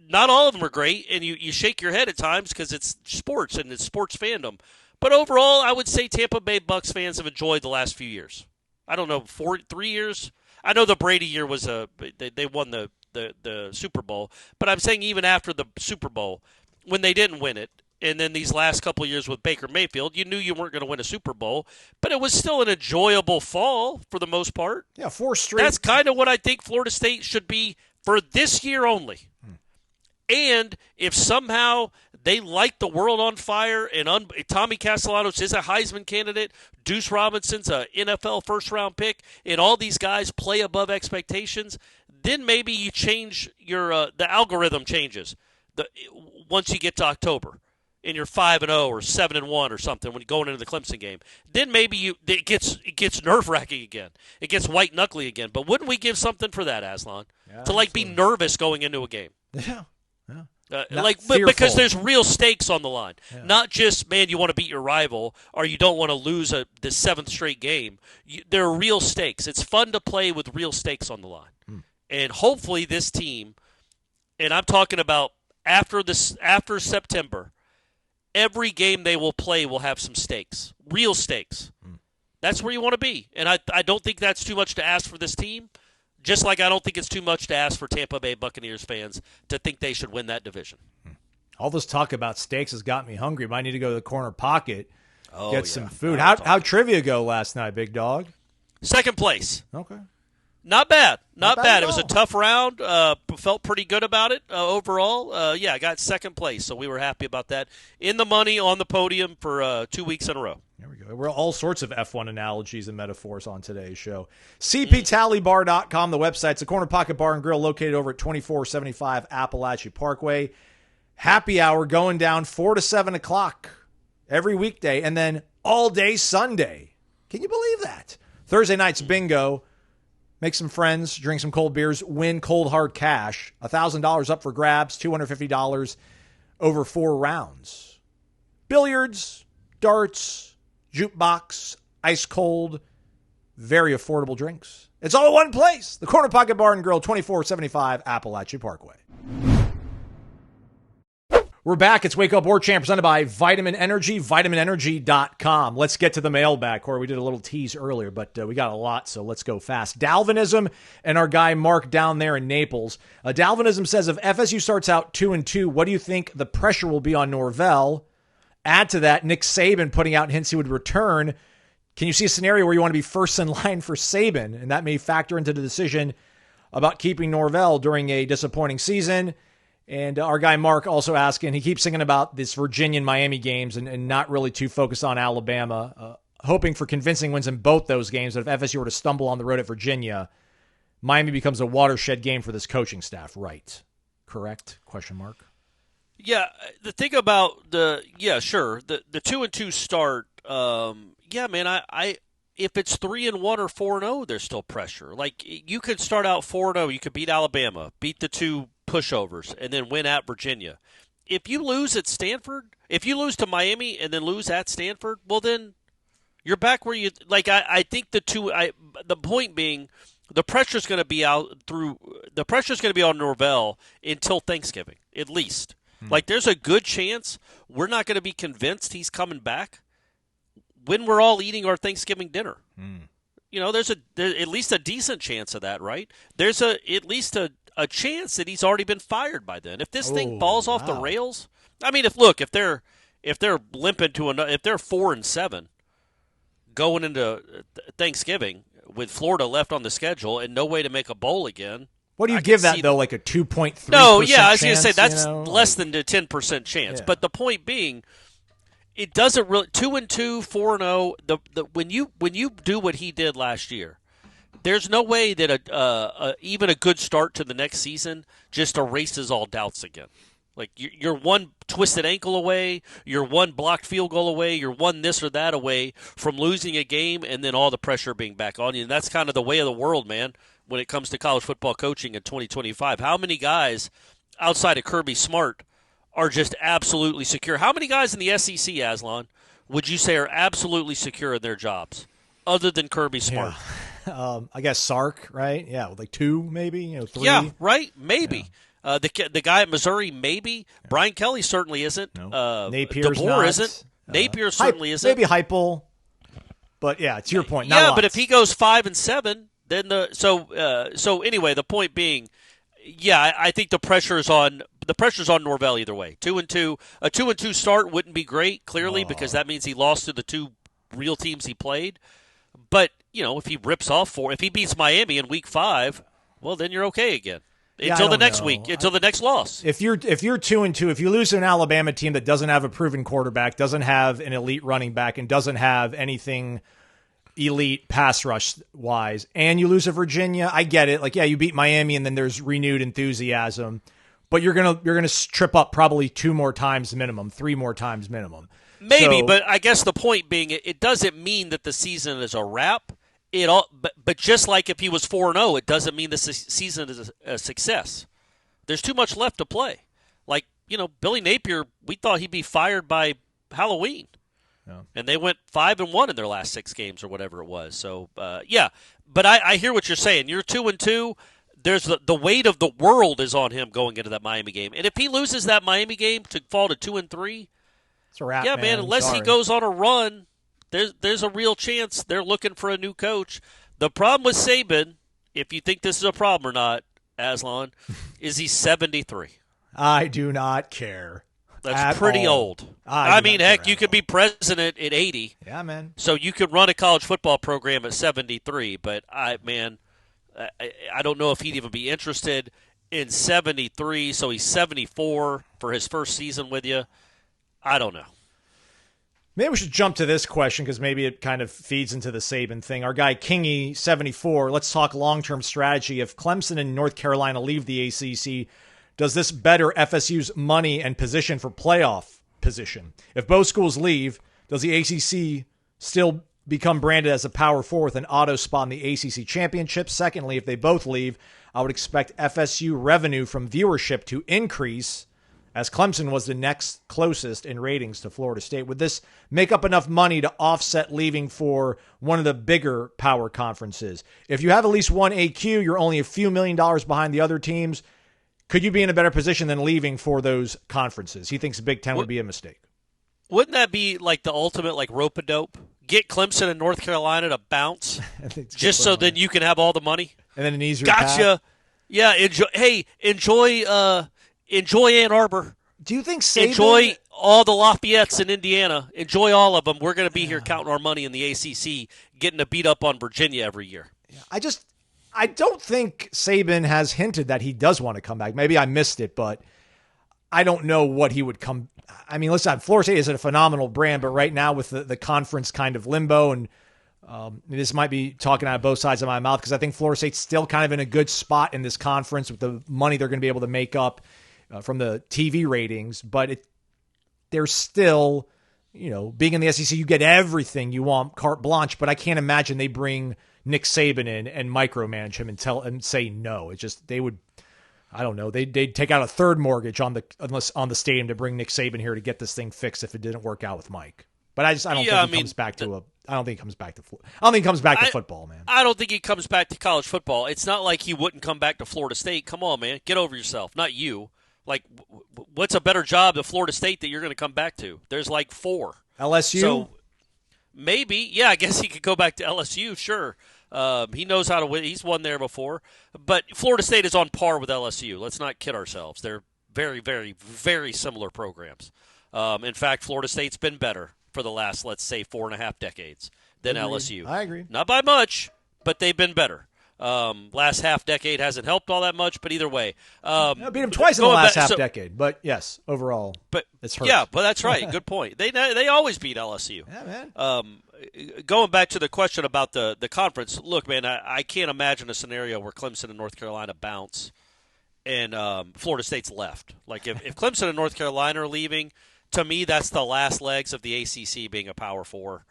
Speaker 5: not all of them are great, and you shake your head at times because it's sports and it's sports fandom. But overall, I would say Tampa Bay Bucks fans have enjoyed the last few years. I don't know, 3 years? I know the Brady year was they won the Super Bowl, but I'm saying even after the Super Bowl, when they didn't win it, and then these last couple of years with Baker Mayfield, you knew you weren't going to win a Super Bowl, but it was still an enjoyable fall for the most part.
Speaker 2: Yeah, 4 straight.
Speaker 5: That's kind of what I think Florida State should be for this year only. And if somehow they light the world on fire and Tommy Castellanos is a Heisman candidate, Deuce Robinson's an NFL first-round pick, and all these guys play above expectations, then maybe you change your the algorithm changes once you get to October. And you're 5-0 or 7-1 or something when you're going into the Clemson game, then maybe it gets nerve-wracking again. It gets white-knuckly again. But wouldn't we give something for that, Aslan?
Speaker 2: Yeah,
Speaker 5: to be nervous going into a game.
Speaker 2: Yeah.
Speaker 5: Because there's real stakes on the line. Yeah. Not just, man, you want to beat your rival or you don't want to lose the 7th straight game. There are real stakes. It's fun to play with real stakes on the line. And hopefully this team, and I'm talking about after September, every game they will play will have some stakes, real stakes. That's where you want to be. And I don't think that's too much to ask for this team, just like I don't think it's too much to ask for Tampa Bay Buccaneers fans to think they should win that division.
Speaker 2: All this talk about stakes has got me hungry. Might need to go to the corner pocket, get some food. How'd trivia go last night, big dog?
Speaker 5: 2nd place.
Speaker 2: Okay.
Speaker 5: Not bad. Not bad. It was
Speaker 2: all.
Speaker 5: a tough round. Felt pretty good about it overall. I got 2nd place, so we were happy about that. In the money on the podium for 2 weeks in a row.
Speaker 2: There we go. We're all sorts of F1 analogies and metaphors on today's show. CPTallybar.com, the website's a Corner Pocket Bar and Grill located over at 2475 Appalachia Parkway. Happy hour going down 4 to 7 o'clock every weekday and then all day Sunday. Can you believe that? Thursday night's bingo. Make some friends, drink some cold beers, win cold hard cash. $1,000 up for grabs, $250 over 4 rounds. Billiards, darts, jukebox, ice cold, very affordable drinks. It's all in one place. The Corner Pocket Bar and Grill, 2475 Appalachia Parkway. We're back. It's Wake Up Warchant presented by Vitamin Energy, vitaminenergy.com. Let's get to the mailbag. Corey, we did a little tease earlier, but we got a lot, so let's go fast. Dalvinism and our guy Mark down there in Naples. Dalvinism says, if FSU starts out 2-2, what do you think the pressure will be on Norvell? Add to that, Nick Saban putting out hints he would return. Can you see a scenario where you want to be first in line for Saban? And that may factor into the decision about keeping Norvell during a disappointing season. And our guy Mark also asking, he keeps thinking about this Virginia and Miami games and not really too focused on Alabama, hoping for convincing wins in both those games. That if FSU were to stumble on the road at Virginia, Miami becomes a watershed game for this coaching staff, right? Correct? Question mark.
Speaker 5: Yeah, the thing about the 2-2 start, man, I if it's 3-1 or 4-0, there's still pressure. Like, you could start out 4-0, you could beat Alabama, beat the 2 pushovers, and then win at Virginia. If you lose at Stanford, if you lose to Miami and then lose at Stanford, well, then you're back where you like. I think the point being, the pressure's going to be on Norvell until Thanksgiving, at least. Like, there's a good chance we're not going to be convinced he's coming back when we're all eating our Thanksgiving dinner. You know, there's at least a decent chance of that, right? There's at least a chance that he's already been fired by then. If this thing falls off the rails, I mean, if they're limping to if they're 4-7 going into Thanksgiving with Florida left on the schedule and no way to make a bowl again.
Speaker 2: What do you give that, though, like a 2.3%?
Speaker 5: No, yeah, I was going to say that's less than a 10% chance. Yeah. But the point being, it doesn't really 2-2, 4-0. When you do what he did last year, there's no way that even a good start to the next season just erases all doubts again. Like, you're one twisted ankle away, you're one blocked field goal away, you're one this or that away from losing a game and then all the pressure being back on you. And that's kind of the way of the world, man, when it comes to college football coaching in 2025. How many guys outside of Kirby Smart are just absolutely secure? How many guys in the SEC, Aslan, would you say are absolutely secure in their jobs other than Kirby Smart?
Speaker 2: Yeah. I guess Sark, right? Yeah, like 2 maybe, 3.
Speaker 5: Yeah, right? Maybe. Yeah. The guy at Missouri, maybe. Yeah. Brian Kelly certainly isn't.
Speaker 2: No. Napier's
Speaker 5: DeBoer
Speaker 2: not.
Speaker 5: isn't. Napier certainly isn't.
Speaker 2: Maybe Heupel. But yeah, to your point.
Speaker 5: Yeah, but if he goes 5-7, then so anyway, the point being, yeah, I think the pressure's on Norvell either way. 2-2, a 2-2 start wouldn't be great, clearly, because that means he lost to the 2 real teams he played. But if he rips off if he beats Miami in Week 5, well, then you're okay again. until the next week, until the next loss.
Speaker 2: If you're 2-2, if you lose to an Alabama team that doesn't have a proven quarterback, doesn't have an elite running back, and doesn't have anything elite pass rush wise, and you lose to Virginia, I get it. Like, yeah, you beat Miami, and then there's renewed enthusiasm, but you're gonna trip up probably 2 more times minimum, 3 more times minimum.
Speaker 5: Maybe, but I guess the point being, it doesn't mean that the season is a wrap. But just like if he was 4-0, it doesn't mean the season is a success. There's too much left to play. Like, Billy Napier, we thought he'd be fired by Halloween. Yeah. And they went 5-1 in their last 6 games or whatever it was. So, yeah. But I hear what you're saying. You're 2-2. There's the weight of the world is on him going into that Miami game. And if he loses that Miami game to fall to 2-3,
Speaker 2: it's a wrap,
Speaker 5: yeah, man, unless he goes on a run, there's a real chance they're looking for a new coach. The problem with Saban, if you think this is a problem or not, Aslan, is he's 73.
Speaker 2: I do not care.
Speaker 5: That's pretty old. I mean, heck, you could be president at 80.
Speaker 2: Yeah, man.
Speaker 5: So you could run a college football program at 73. But, I don't know if he'd even be interested in 73. So he's 74 for his first season with you. I don't know.
Speaker 2: Maybe we should jump to this question because maybe it kind of feeds into the Saban thing. Our guy Kingy, 74, let's talk long-term strategy. If Clemson and North Carolina leave the ACC, does this better FSU's money and position for playoff position? If both schools leave, does the ACC still become branded as a Power 4 with an auto spot in the ACC championship? Secondly, if they both leave, I would expect FSU revenue from viewership to increase, as Clemson was the next closest in ratings to Florida State. Would this make up enough money to offset leaving for one of the bigger power conferences? If you have at least one AQ, you're only a few $1 million behind the other teams. Could you be in a better position than leaving for those conferences? He thinks the Big Ten would be a mistake.
Speaker 5: Wouldn't that be like the ultimate like rope-a-dope? Get Clemson and North Carolina to bounce just so then you can have all the money?
Speaker 2: And then an easier
Speaker 5: Gotcha.
Speaker 2: path.
Speaker 5: Yeah, enjoy Ann Arbor.
Speaker 2: Do you think Saban...
Speaker 5: Enjoy all the Lafayettes in Indiana. Enjoy all of them. We're going to be here counting our money in the ACC, getting to beat up on Virginia every year.
Speaker 2: I don't think Saban has hinted that he does want to come back. Maybe I missed it, but I don't know what he would come... I mean, listen, Florida State is a phenomenal brand, but right now with the conference kind of limbo, and this might be talking out of both sides of my mouth because I think Florida State's still kind of in a good spot in this conference with the money they're going to be able to make up from the TV ratings, but they're still, being in the SEC, you get everything you want, carte blanche, but I can't imagine they bring Nick Saban in and micromanage him and say no. It's just, they would, I don't know, they'd take out a third mortgage on the stadium to bring Nick Saban here to get this thing fixed if it didn't work out with Mike. But I don't think he comes back to football, man.
Speaker 5: I don't think he comes back to college football. It's not like he wouldn't come back to Florida State. Come on, man. Get over yourself. Not you. Like, what's a better job to Florida State that you're going to come back to? There's like 4.
Speaker 2: LSU?
Speaker 5: So maybe. Yeah, I guess he could go back to LSU, sure. He knows how to win. He's won there before. But Florida State is on par with LSU. Let's not kid ourselves. They're very, very, very similar programs. In fact, Florida State's been better for the last, let's say, 4.5 decades than LSU.
Speaker 2: I agree.
Speaker 5: Not by much, but they've been better. Last half decade hasn't helped all that much, but either way.
Speaker 2: I beat them twice in the last half decade, but yes, overall, it's hurt.
Speaker 5: Yeah, but that's right. Good point. They always beat LSU.
Speaker 2: Yeah, man.
Speaker 5: Going back to the question about the conference, look, man, I can't imagine a scenario where Clemson and North Carolina bounce and Florida State's left. Like, if Clemson and North Carolina are leaving, to me, that's the last legs of the ACC being a Power 4.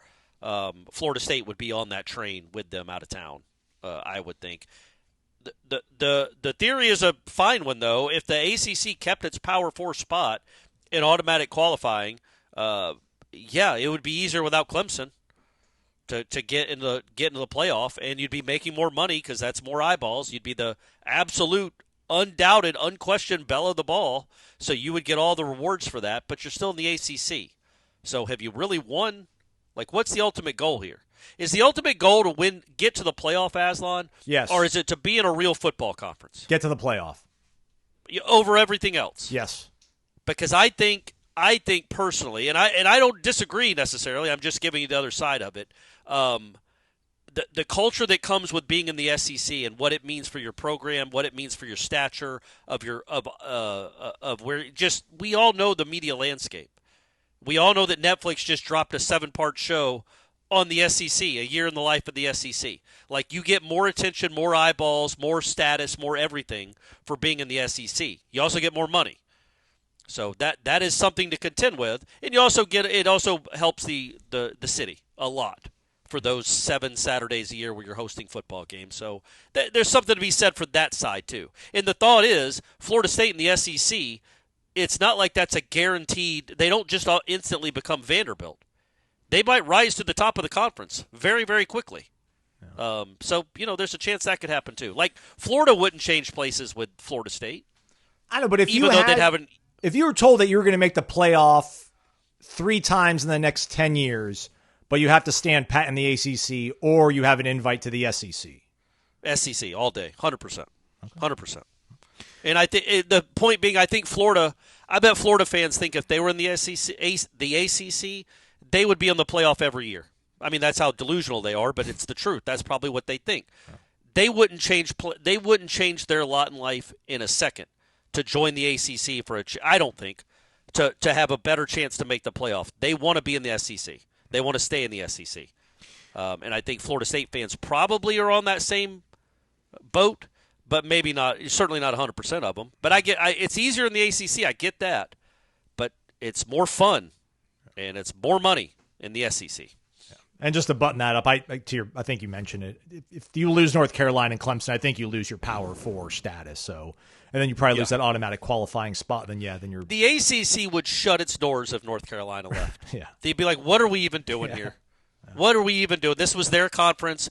Speaker 5: Florida State would be on that train with them out of town. I would think. The theory is a fine one, though. If the ACC kept its Power 4 spot in automatic qualifying, it would be easier without Clemson to get into the playoff, and you'd be making more money because that's more eyeballs. You'd be the absolute, undoubted, unquestioned belle of the ball, so you would get all the rewards for that, but you're still in the ACC. So have you really won? Like, what's the ultimate goal here? Is the ultimate goal to get to the playoff, Aslan?
Speaker 2: Yes.
Speaker 5: Or is it to be in a real football conference?
Speaker 2: Get to the playoff.
Speaker 5: Over everything else?
Speaker 2: Yes.
Speaker 5: Because I think personally, and I don't disagree necessarily, I'm just giving you the other side of it, the culture that comes with being in the SEC and what it means for your program, what it means for your stature of where we all know the media landscape. We all know that Netflix just dropped a 7-part show on the SEC, a year in the life of the SEC. Like, you get more attention, more eyeballs, more status, more everything for being in the SEC. You also get more money. So that is something to contend with. And you also it also helps the city a lot for those 7 Saturdays a year where you're hosting football games. So there's something to be said for that side too. And the thought is, Florida State and the SEC, it's not like that's a guaranteed. They don't just instantly become Vanderbilt. They might rise to the top of the conference very, very quickly. Yeah. So, there's a chance that could happen too. Like, Florida wouldn't change places with Florida State.
Speaker 2: I know, but if
Speaker 5: you
Speaker 2: were told that you were going to make the playoff 3 times in the next 10 years, but you have to stand pat in the ACC, or you have an invite to the SEC.
Speaker 5: SEC all day, 100%. 100%. And I think the point being, I bet Florida fans think if they were in the ACC, they would be in the playoff every year. I mean, that's how delusional they are, but it's the truth. That's probably what they think. They wouldn't change their lot in life in a second to join the ACC I don't think, to have a better chance to make the playoff. They want to be in the SEC. They want to stay in the SEC. And I think Florida State fans probably are on that same boat, but maybe not. Certainly not 100% of them. But it's easier in the ACC. I get that, but it's more fun and it's more money in the SEC.
Speaker 2: Yeah. And just to button that up, I think you mentioned it. If you lose North Carolina and Clemson, I think you lose your Power 4 status. So, and then you probably lose that automatic qualifying spot. Then you're
Speaker 5: the ACC would shut its doors if North Carolina left.
Speaker 2: Yeah,
Speaker 5: they'd be like, "What are we even doing here? What are we even doing? This was their conference.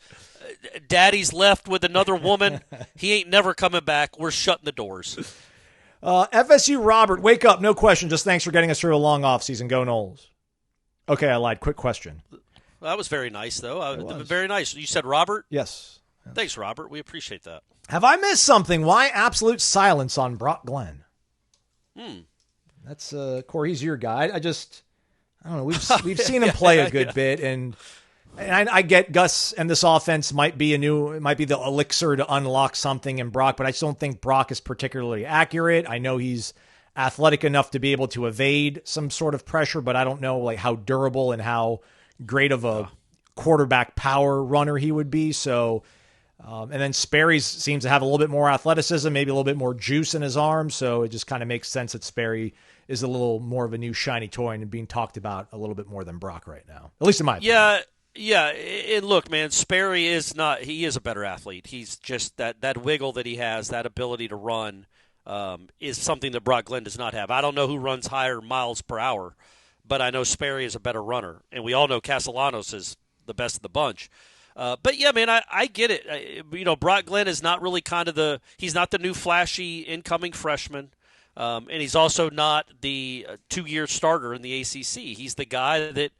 Speaker 5: Daddy's left with another woman. He ain't never coming back. We're shutting the doors."
Speaker 2: FSU Robert, wake up. No question. Just thanks for getting us through a long offseason. Go Noles. Okay, I lied. Quick question.
Speaker 5: That was very nice, though. Very nice. You said Robert?
Speaker 2: Yes.
Speaker 5: Thanks, Robert. We appreciate that.
Speaker 2: Have I missed something? Why absolute silence on Brock Glenn? That's Corey's your guy. I don't know. We've seen him play a good bit, and I get Gus and this offense might be the elixir to unlock something in Brock, but I just don't think Brock is particularly accurate. I know he's athletic enough to be able to evade some sort of pressure, but I don't know like how durable and how great of a quarterback power runner he would be. So, and then Sperry seems to have a little bit more athleticism, maybe a little bit more juice in his arm. So it just kind of makes sense that Sperry is a little more of a new shiny toy and being talked about a little bit more than Brock right now, at least in my opinion.
Speaker 5: Yeah, and look, man, Sperry is a better athlete. He's just that wiggle that he has, that ability to run, is something that Brock Glenn does not have. I don't know who runs higher miles per hour, but I know Sperry is a better runner, and we all know Castellanos is the best of the bunch. But yeah, man, I get it. Brock Glenn is not really he's not the new flashy incoming freshman. And he's also not the 2-year starter in the ACC. He's the guy that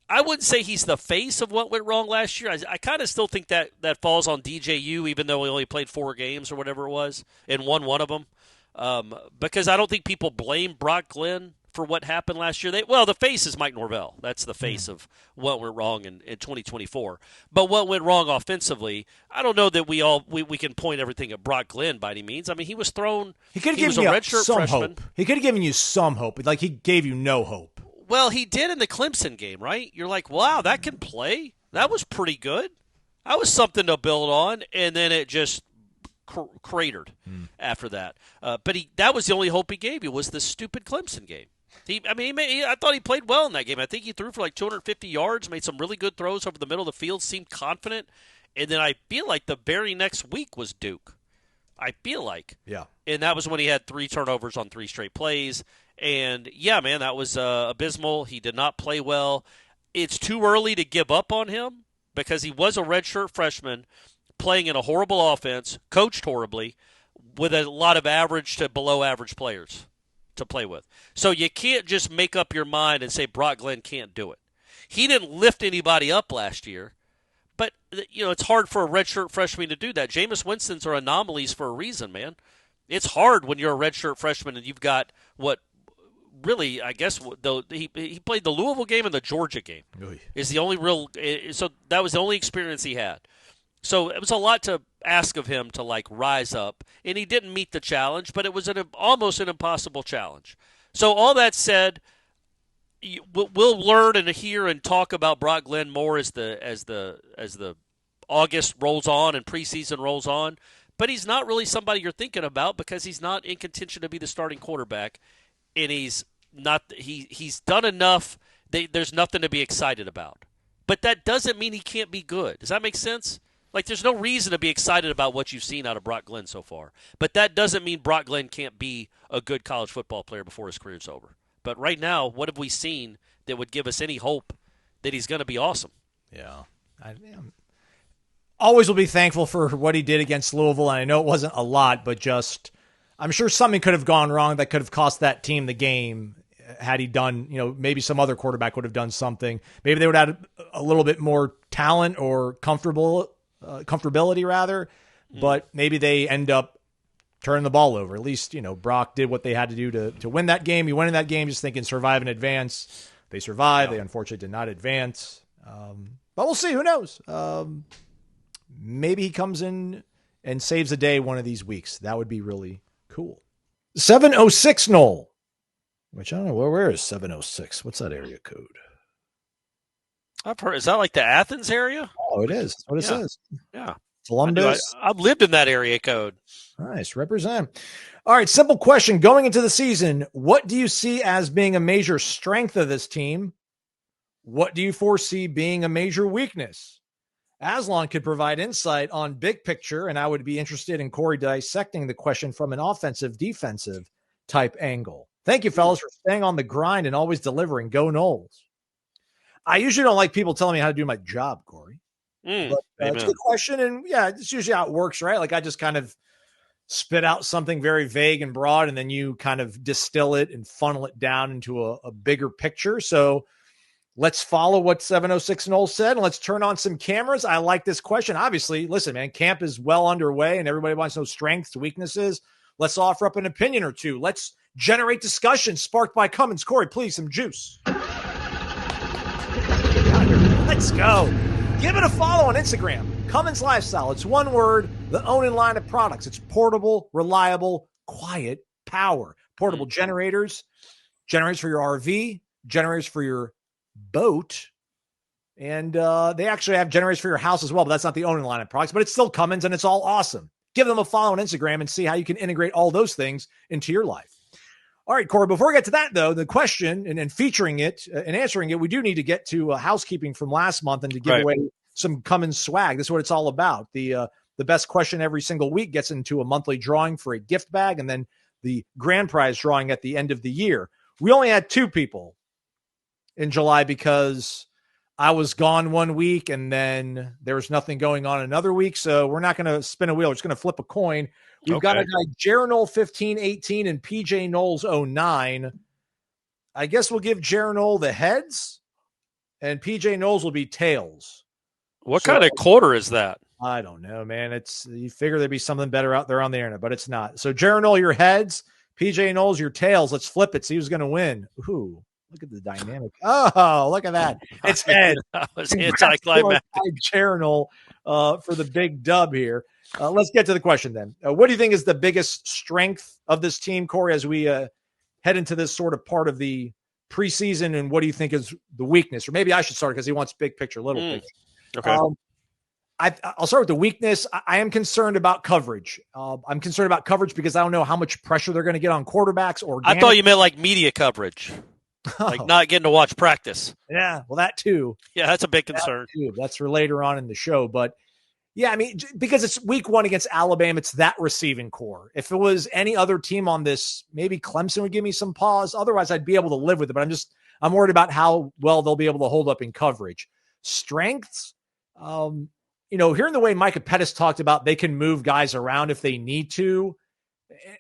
Speaker 5: I wouldn't say he's the face of what went wrong last year. I kind of still think that falls on DJU, even though he only played 4 games or whatever it was and won one of them. Because I don't think people blame Brock Glenn for what happened last year. The face is Mike Norvell. That's the face of what went wrong in 2024. But what went wrong offensively, I don't know that we can point everything at Brock Glenn by any means. I mean, he was thrown. He was a redshirt freshman.
Speaker 2: Hope. He could have given you some hope. Like, he gave you no hope.
Speaker 5: Well, he did in the Clemson game, right? You're like, wow, that can play. That was pretty good. That was something to build on, and then it just cratered after that. But that was the only hope he gave you was the stupid Clemson game. I thought he played well in that game. I think he threw for like 250 yards, made some really good throws over the middle of the field, seemed confident. And then I feel like the very next week was Duke. I feel like.
Speaker 2: Yeah.
Speaker 5: And that was when he had 3 turnovers on 3 straight plays. And, yeah, man, that was abysmal. He did not play well. It's too early to give up on him because he was a redshirt freshman playing in a horrible offense, coached horribly, with a lot of average to below average players to play with. So you can't just make up your mind and say Brock Glenn can't do it. He didn't lift anybody up last year, but it's hard for a redshirt freshman to do that. Jameis Winston's are anomalies for a reason, man. It's hard when you're a redshirt freshman and you've got really, I guess, though he played the Louisville game and the Georgia game. Is the only real. So that was the only experience he had. So it was a lot to ask of him to like rise up, and he didn't meet the challenge, but it was almost an impossible challenge. So all that said, we'll learn and hear and talk about Brock Glenn more as the August rolls on and preseason rolls on. But he's not really somebody you're thinking about because he's not in contention to be the starting quarterback, and he's done enough. There's nothing to be excited about. But that doesn't mean he can't be good. Does that make sense? Like, there's no reason to be excited about what you've seen out of Brock Glenn so far. But that doesn't mean Brock Glenn can't be a good college football player before his career's over. But right now, what have we seen that would give us any hope that he's going to be awesome?
Speaker 2: Yeah. Always will be thankful for what he did against Louisville, and I know it wasn't a lot, but just I'm sure something could have gone wrong that could have cost that team the game had he done, maybe some other quarterback would have done something. Maybe they would have had a little bit more talent or comfortability rather, but maybe they end up turning the ball over. At least, Brock did what they had to do to win that game. He went in that game just thinking survive and advance. They survived. Yeah. They unfortunately did not advance. But we'll see. Who knows? Maybe he comes in and saves a day one of these weeks. That would be really cool. 706 Noel, which I don't know. Where is 706? What's that area code?
Speaker 5: I've heard. Is that like the Athens area?
Speaker 2: Oh, it is. That's what it says.
Speaker 5: Yeah.
Speaker 2: Columbus.
Speaker 5: I've lived in that area code.
Speaker 2: Nice. Represent. All right. Simple question. Going into the season, what do you see as being a major strength of this team? What do you foresee being a major weakness? Aslan could provide insight on big picture, and I would be interested in Corey dissecting the question from an offensive, defensive type angle. Thank you, fellas, for staying on the grind and always delivering. Go Noles. I usually don't like people telling me how to do my job, Corey. But it's a good question, and yeah, it's usually how it works, right? Like I just kind of spit out something very vague and broad, and then you kind of distill it and funnel it down into a bigger picture. So let's follow what 706 Noel said, and let's turn on some cameras. I like this question. Obviously, listen, man, camp is well underway, and everybody wants to know strengths, weaknesses. Let's offer up an opinion or two. Let's generate discussion sparked by Cummins. Corey, please, some juice. Let's go. Give it a follow on Instagram. Cummins Lifestyle. It's one word, the own in line of products. It's portable, reliable, quiet power. Portable generators for your RV, generators for your boat, and they actually have generators for your house as well, but that's not the own in line of products, but it's still Cummins, and it's all awesome. Give them a follow on Instagram and see how you can integrate all those things into your life. All right, Corey, before we get to that, though, the question and featuring it and answering it, we do need to get to housekeeping from last month and to give away some Cummins swag. This is what it's all about. The best question every single week gets into a monthly drawing for a gift bag, and then the grand prize drawing at the end of the year. We only had 2 people in July because I was gone one week and then there was nothing going on another week. So we're not going to spin a wheel. We're just going to flip a coin. We've got a guy, Jaronol 1518 and PJ Knowles 09. I guess we'll give Jaronol the heads and PJ Knowles will be tails.
Speaker 5: What kind of quarter is that?
Speaker 2: I don't know, man. You figure there'd be something better out there on the internet, but it's not. So Jaronol, your heads, PJ Knowles, your tails. Let's flip it. See who's going to win. Ooh. Look at the dynamic. Oh, look at that. It's head.
Speaker 5: That was anticlimactic.
Speaker 2: Jaronol for the big dub here. Let's get to the question then. What do you think is the biggest strength of this team, Corey, as we head into this sort of part of the preseason, and what do you think is the weakness? Or maybe I should start because he wants big picture, little picture.
Speaker 5: Okay.
Speaker 2: I'll start with the weakness. I am concerned about coverage. I'm concerned about coverage because I don't know how much pressure they're going to get on quarterbacks.
Speaker 5: I thought you meant like media coverage. Like not getting to watch practice.
Speaker 2: Yeah, well, that too.
Speaker 5: Yeah, that's a big concern.
Speaker 2: That's for later on in the show. But, yeah, I mean, because it's week 1 against Alabama, it's that receiving core. If it was any other team on this, maybe Clemson would give me some pause. Otherwise, I'd be able to live with it. But I'm worried about how well they'll be able to hold up in coverage. Strengths, hearing the way Micah Pettis talked about they can move guys around if they need to,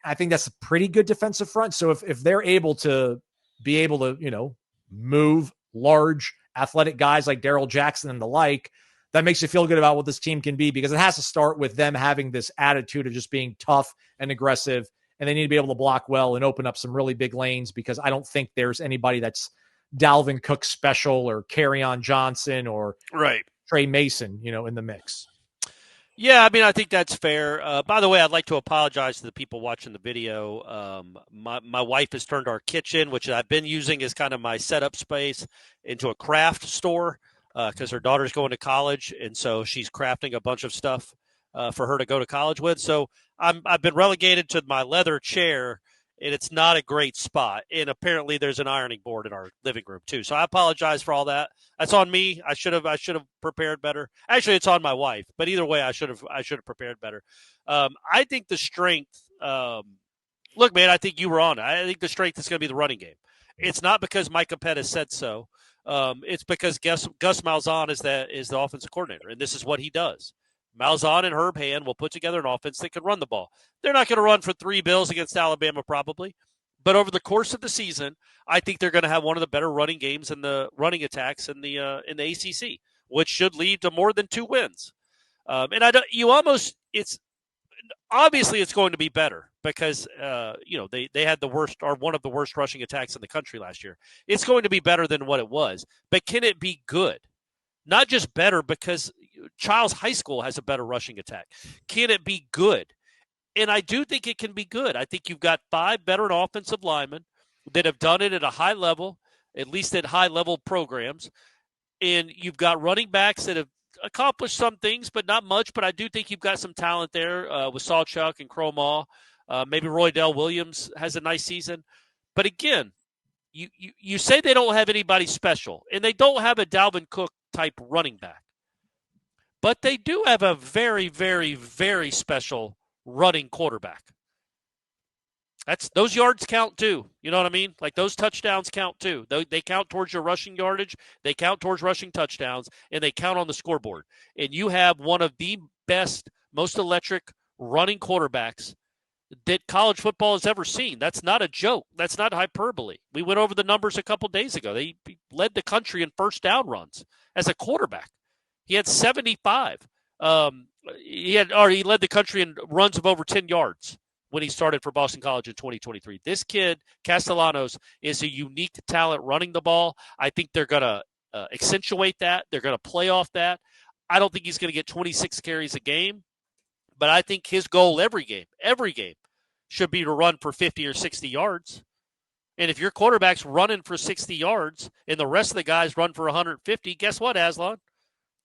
Speaker 2: I think that's a pretty good defensive front. So if they're able to be able to, move large athletic guys like Darrell Jackson and the like, that makes you feel good about what this team can be, because it has to start with them having this attitude of just being tough and aggressive and they need to be able to block well and open up some really big lanes, because I don't think there's anybody that's Dalvin Cook special or Kerryon Johnson or Trey Mason, in the mix.
Speaker 5: Yeah, I mean, I think that's fair. By the way, I'd like to apologize to the people watching the video. My wife has turned our kitchen, which I've been using as kind of my setup space, into a craft store because her daughter's going to college, and so she's crafting a bunch of stuff for her to go to college with. So I've been relegated to my leather chair, and it's not a great spot. And apparently there's an ironing board in our living room too. So I apologize for all that. That's on me. I should have prepared better. Actually, it's on my wife, but either way, I should have prepared better. I think the strength, look, man, I think you were on it. I think the strength is going to be the running game. It's not because Micah Pettis said so. It's because Gus Malzahn is the offensive coordinator, and this is what he does. Malzahn and Herb Hand will put together an offense that can run the ball. They're not going to run for 3 bills against Alabama probably, but over the course of the season, I think they're going to have one of the better running games and the running attacks in the ACC, which should lead to more than 2 wins. And it's obviously going to be better because they had the worst or one of the worst rushing attacks in the country last year. It's going to be better than what it was, but can it be good? Not just better because Childs High School has a better rushing attack. Can it be good? And I do think it can be good. I think you've got 5 veteran offensive linemen that have done it at a high level, at least at high-level programs. And you've got running backs that have accomplished some things, but not much. But I do think you've got some talent there with Sawchuk and Kromah. Maybe Roydell Williams has a nice season. But again, you say they don't have anybody special, and they don't have a Dalvin Cook type running back. But they do have a very, very, very special running quarterback. Those yards count too. You know what I mean? Like those touchdowns count too. They count towards your rushing yardage. They count towards rushing touchdowns, and they count on the scoreboard. And you have one of the best, most electric running quarterbacks that college football has ever seen. That's not a joke. That's not hyperbole. We went over the numbers a couple days ago. He led the country in first down runs as a quarterback. He had 75. He led the country in runs of over 10 yards when he started for Boston College in 2023. This kid, Castellanos, is a unique talent running the ball. I think they're going to accentuate that. They're going to play off that. I don't think he's going to get 26 carries a game, but I think his goal every game, should be to run for 50 or 60 yards. And if your quarterback's running for 60 yards and the rest of the guys run for 150, guess what, Aslan?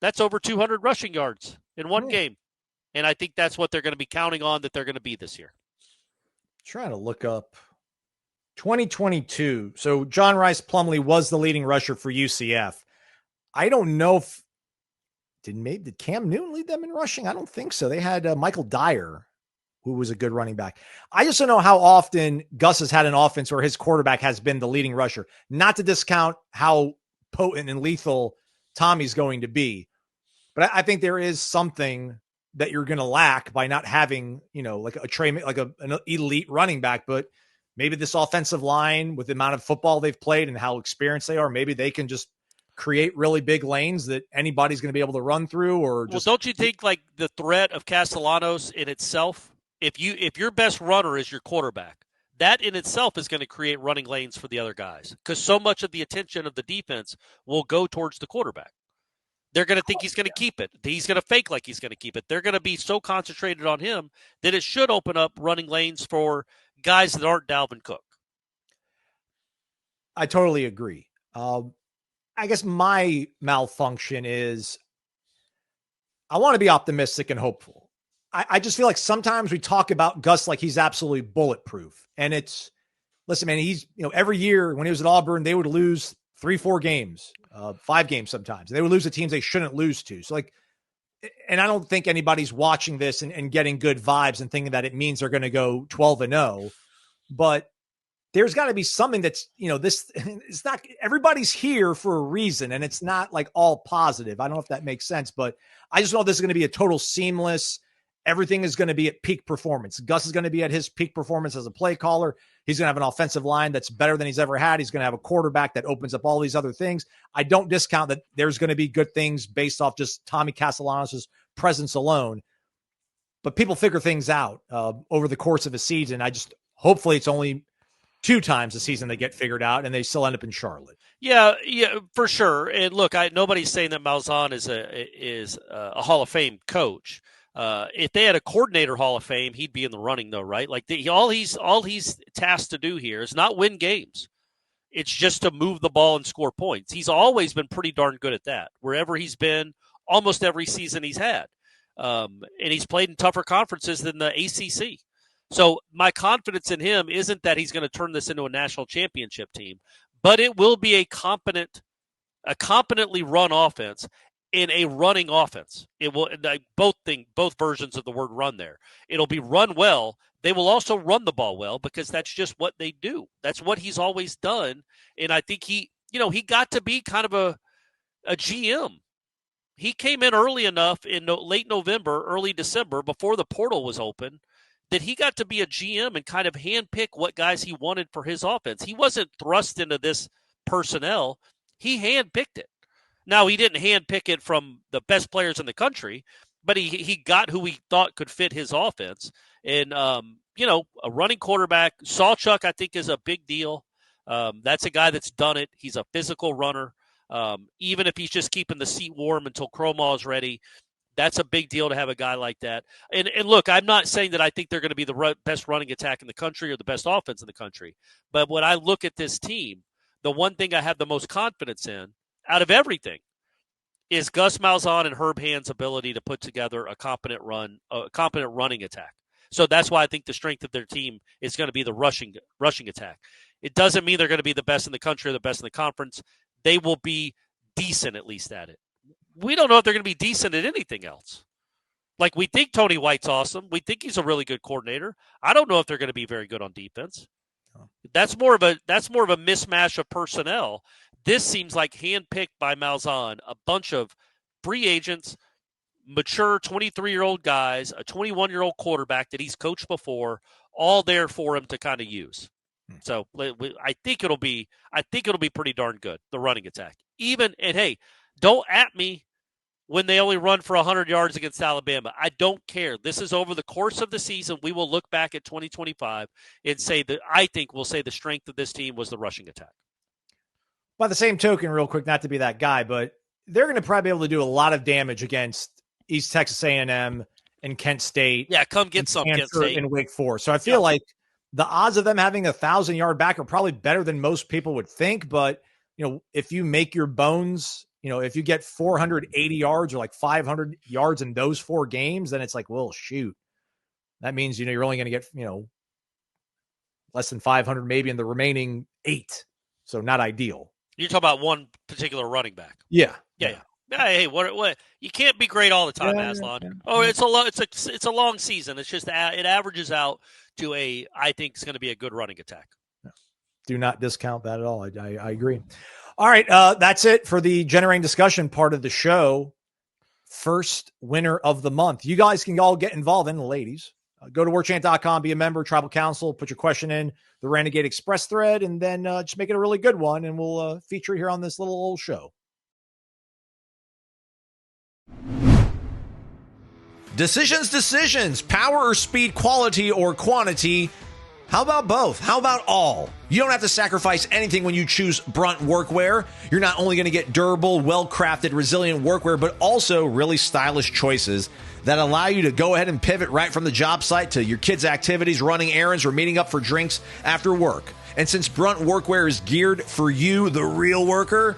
Speaker 5: That's over 200 rushing yards in one game. And I think that's what they're going to be counting on that they're going to be this year.
Speaker 2: Trying to look up 2022. So John Rice Plumlee was the leading rusher for UCF. I don't know if did Cam Newton lead them in rushing? I don't think so. They had Michael Dyer, who was a good running back. I just don't know how often Gus has had an offense where his quarterback has been the leading rusher. Not to discount how potent and lethal Tommy's going to be, but I think there is something that you're going to lack by not having, like an elite running back. But maybe this offensive line, with the amount of football they've played and how experienced they are, maybe they can just create really big lanes that anybody's going to be able to run through. Or just,
Speaker 5: don't you think like the threat of Castellanos in itself, if your best runner is your quarterback, that in itself is going to create running lanes for the other guys, because so much of the attention of the defense will go towards the quarterback. They're going to think he's going to keep it. He's going to fake like he's going to keep it. They're going to be so concentrated on him that it should open up running lanes for guys that aren't Dalvin Cook.
Speaker 2: I totally agree. I guess my malfunction is I want to be optimistic and hopeful. I just feel like sometimes we talk about Gus like he's absolutely bulletproof. And listen, man, he's, every year when he was at Auburn, they would lose 3-4 games, 5 games sometimes. They would lose to teams they shouldn't lose to. So and I don't think anybody's watching this and getting good vibes and thinking that it means they're going to go 12-0, but there's got to be something that's, it's not, everybody's here for a reason, and it's not like all positive. I don't know if that makes sense, but I just know this is going to be a total seamless. Everything is going to be at peak performance. Gus is going to be at his peak performance as a play caller. He's going to have an offensive line that's better than he's ever had. He's going to have a quarterback that opens up all these other things. I don't discount that there's going to be good things based off just Tommy Castellanos' presence alone. but people figure things out over the course of a season. Hopefully it's only 2 times a season they get figured out and they still end up in Charlotte.
Speaker 5: Yeah, for sure. And look, nobody's saying that Malzahn is a Hall of Fame coach. If they had a coordinator Hall of Fame, he'd be in the running, though, right? Like all he's tasked to do here is not win games. It's just to move the ball and score points. He's always been pretty darn good at that. Wherever he's been, almost every season he's had, and he's played in tougher conferences than the ACC. So my confidence in him isn't that he's going to turn this into a national championship team, but it will be a competently run offense. In a running offense, it will both versions of the word run there. It'll be run well. They will also run the ball well because that's just what they do. That's what he's always done. And I think he got to be kind of a GM. He came in early enough in late November, early December, before the portal was open, that he got to be a GM and kind of handpick what guys he wanted for his offense. He wasn't thrust into this personnel. He handpicked it. Now, he didn't handpick it from the best players in the country, but he got who he thought could fit his offense. And, a running quarterback, Sawchuk, I think, is a big deal. That's a guy that's done it. He's a physical runner. Even if he's just keeping the seat warm until Kromah is ready, that's a big deal to have a guy like that. And look, I'm not saying that I think they're going to be the best running attack in the country or the best offense in the country. But when I look at this team, the one thing I have the most confidence in, out of everything, is Gus Malzahn and Herb Hand's ability to put together a competent running attack. So that's why I think the strength of their team is going to be the rushing attack. It doesn't mean they're going to be the best in the country or the best in the conference. They will be decent at least at it. We don't know if they're going to be decent at anything else. Like, we think Tony White's awesome. We think he's a really good coordinator. I don't know if they're going to be very good on defense. That's more of a mismatch of personnel. This seems like handpicked by Malzahn, a bunch of free agents, mature 23-year-old guys, a 21-year-old quarterback that he's coached before, all there for him to kind of use. So I think it'll be pretty darn good, the running attack. And hey, don't at me when they only run for 100 yards against Alabama. I don't care. This is over the course of the season. We will look back at 2025 and say that we'll say the strength of this team was the rushing attack.
Speaker 2: By the same token, real quick, not to be that guy, but they're going to probably be able to do a lot of damage against East Texas A&M and Kent State.
Speaker 5: Yeah, come get some Kent State
Speaker 2: and Wake Forest. So I feel like the odds of them having a 1,000-yard back are probably better than most people would think. But if you make your bones, if you get 480 yards or like 500 yards in those 4 games, then it's like, well, shoot, that means you're only going to get less than 500 maybe in the remaining 8. So not ideal.
Speaker 5: You're talking about one particular running back.
Speaker 2: Yeah.
Speaker 5: Hey, what? You can't be great all the time, Aslan. Yeah. Oh, it's a long season. It's just it averages out to I think it's going to be a good running attack.
Speaker 2: Do not discount that at all. I agree. All right, that's it for the generating discussion part of the show. First winner of the month. You guys can all get involved, and the ladies. Go to warchant.com, be a member, tribal council, put your question in the Renegade Express thread, and then just make it a really good one, and we'll feature it here on this little old show. Decisions. Power or speed, quality or quantity. How about both? How about all? You don't have to sacrifice anything when you choose Brunt Workwear. You're not only going to get durable, well-crafted, resilient workwear, but also really stylish choices that allow you to go ahead and pivot right from the job site to your kids' activities, running errands, or meeting up for drinks after work. And since Brunt Workwear is geared for you, the real worker,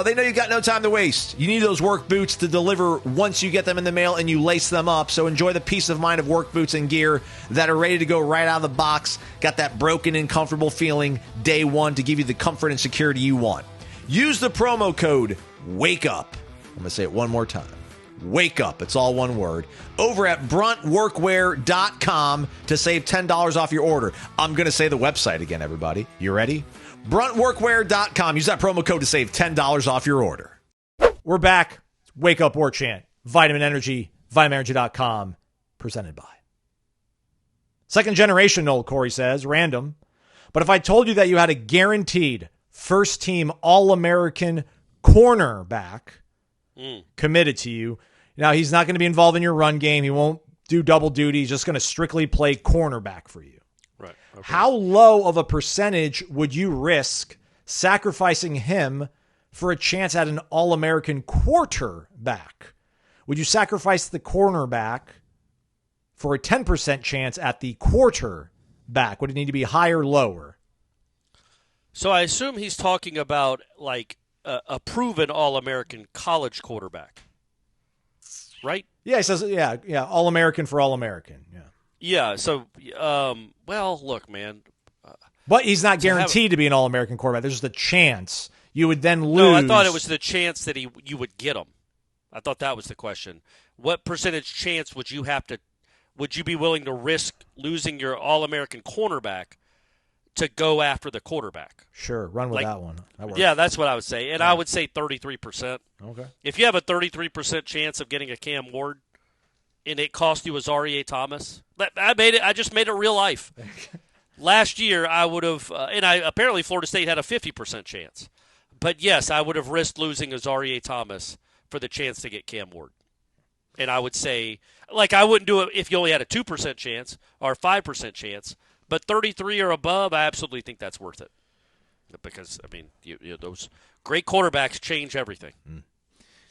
Speaker 2: they know you got no time to waste. You need those work boots to deliver once you get them in the mail and you lace them up. So enjoy the peace of mind of work boots and gear that are ready to go right out of the box. Got that broken and comfortable feeling day one to give you the comfort and security you want. Use the promo code WAKEUP. I'm going to say it one more time. Wake up. It's all one word. Over at bruntworkwear.com to save $10 off your order. I'm going to say the website again, everybody. You ready? bruntworkwear.com. Use that promo code to save $10 off your order. We're back. Wake Up Warchant. Vitamin Energy. VitaminEnergy.com. Presented by. Second generation, Noel Corey says. Random. But if I told you that you had a guaranteed first-team All-American cornerback committed to you. Now, he's not going to be involved in your run game. He won't do double duty. He's just going to strictly play cornerback for you.
Speaker 5: Right. Okay.
Speaker 2: How low of a percentage would you risk sacrificing him for a chance at an All-American quarterback? Would you sacrifice the cornerback for a 10% chance at the quarterback? Would it need to be higher or lower?
Speaker 5: So I assume he's talking about like a proven All-American college quarterback, right?
Speaker 2: Yeah, he says, yeah, All-American for All-American. Yeah.
Speaker 5: Yeah. So, well, look, man.
Speaker 2: But he's not guaranteed to be an All-American quarterback. There's just a chance you would then lose.
Speaker 5: No, I thought it was the chance that you would get him. I thought that was the question. What percentage chance would you be willing to risk losing your All-American cornerback to go after the quarterback?
Speaker 2: Sure, run with that one. That works.
Speaker 5: Yeah, that's what I would say. And I would say 33%.
Speaker 2: Okay.
Speaker 5: If you have a 33% chance of getting a Cam Ward and it cost you a Zaire Thomas, I just made it real life. Last year, I would have, apparently Florida State had a 50% chance. But yes, I would have risked losing a Zaire Thomas for the chance to get Cam Ward. And I would say, like, I wouldn't do it if you only had a 2% chance or a 5% chance. But 33 or above, I absolutely think that's worth it. Because, I mean, those great quarterbacks change everything.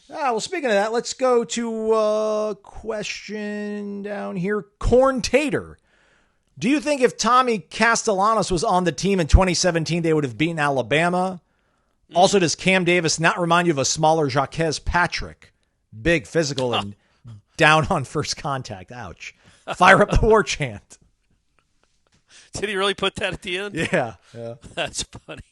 Speaker 2: Well, speaking of that, let's go to a question down here. Corn Tater. Do you think if Tommy Castellanos was on the team in 2017, they would have beaten Alabama? Also, does Cam Davis not remind you of a smaller Jaquez Patrick? Big, physical, and down on first contact. Ouch. Fire up the war chant.
Speaker 5: Did he really put that at the end?
Speaker 2: Yeah.
Speaker 5: That's funny.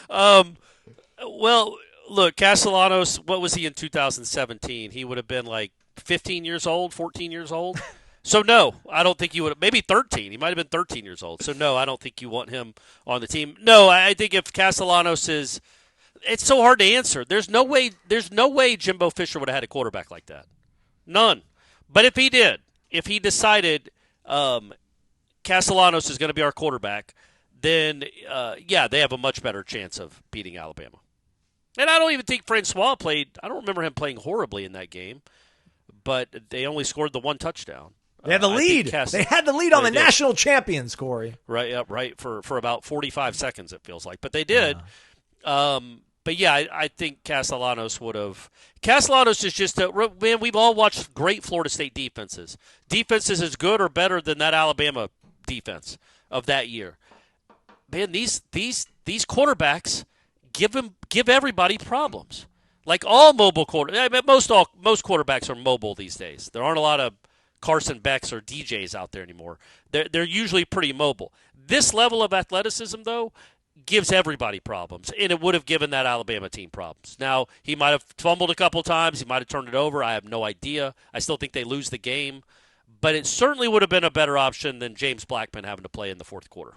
Speaker 5: Well, look, Castellanos, what was he in 2017? He would have been like 15 years old, 14 years old. So, no, I don't think you would have. Maybe 13. He might have been 13 years old. So, no, I don't think you want him on the team. No, I think if Castellanos is – it's so hard to answer. There's no way Jimbo Fisher would have had a quarterback like that. None. But if he did, if he decided Castellanos is going to be our quarterback, then, they have a much better chance of beating Alabama. And I don't even think Francois played – I don't remember him playing horribly in that game, but they only scored the one touchdown.
Speaker 2: They had the lead. They had the lead on the national champions, Corey.
Speaker 5: Right, right. For about 45 seconds, it feels like. But they did. Yeah. But, yeah, I think Castellanos would have – Castellanos is just – man, we've all watched great Florida State defenses. Defenses as good or better than that Alabama defense of that year. Man, these quarterbacks give everybody problems. Like all mobile quarterbacks. Most quarterbacks are mobile these days. There aren't a lot of Carson Becks or DJs out there anymore. They're usually pretty mobile. This level of athleticism, though, gives everybody problems, and it would have given that Alabama team problems. Now, he might have fumbled a couple times. He might have turned it over. I have no idea. I still think they lose the game. But it certainly would have been a better option than James Blackman having to play in the fourth quarter.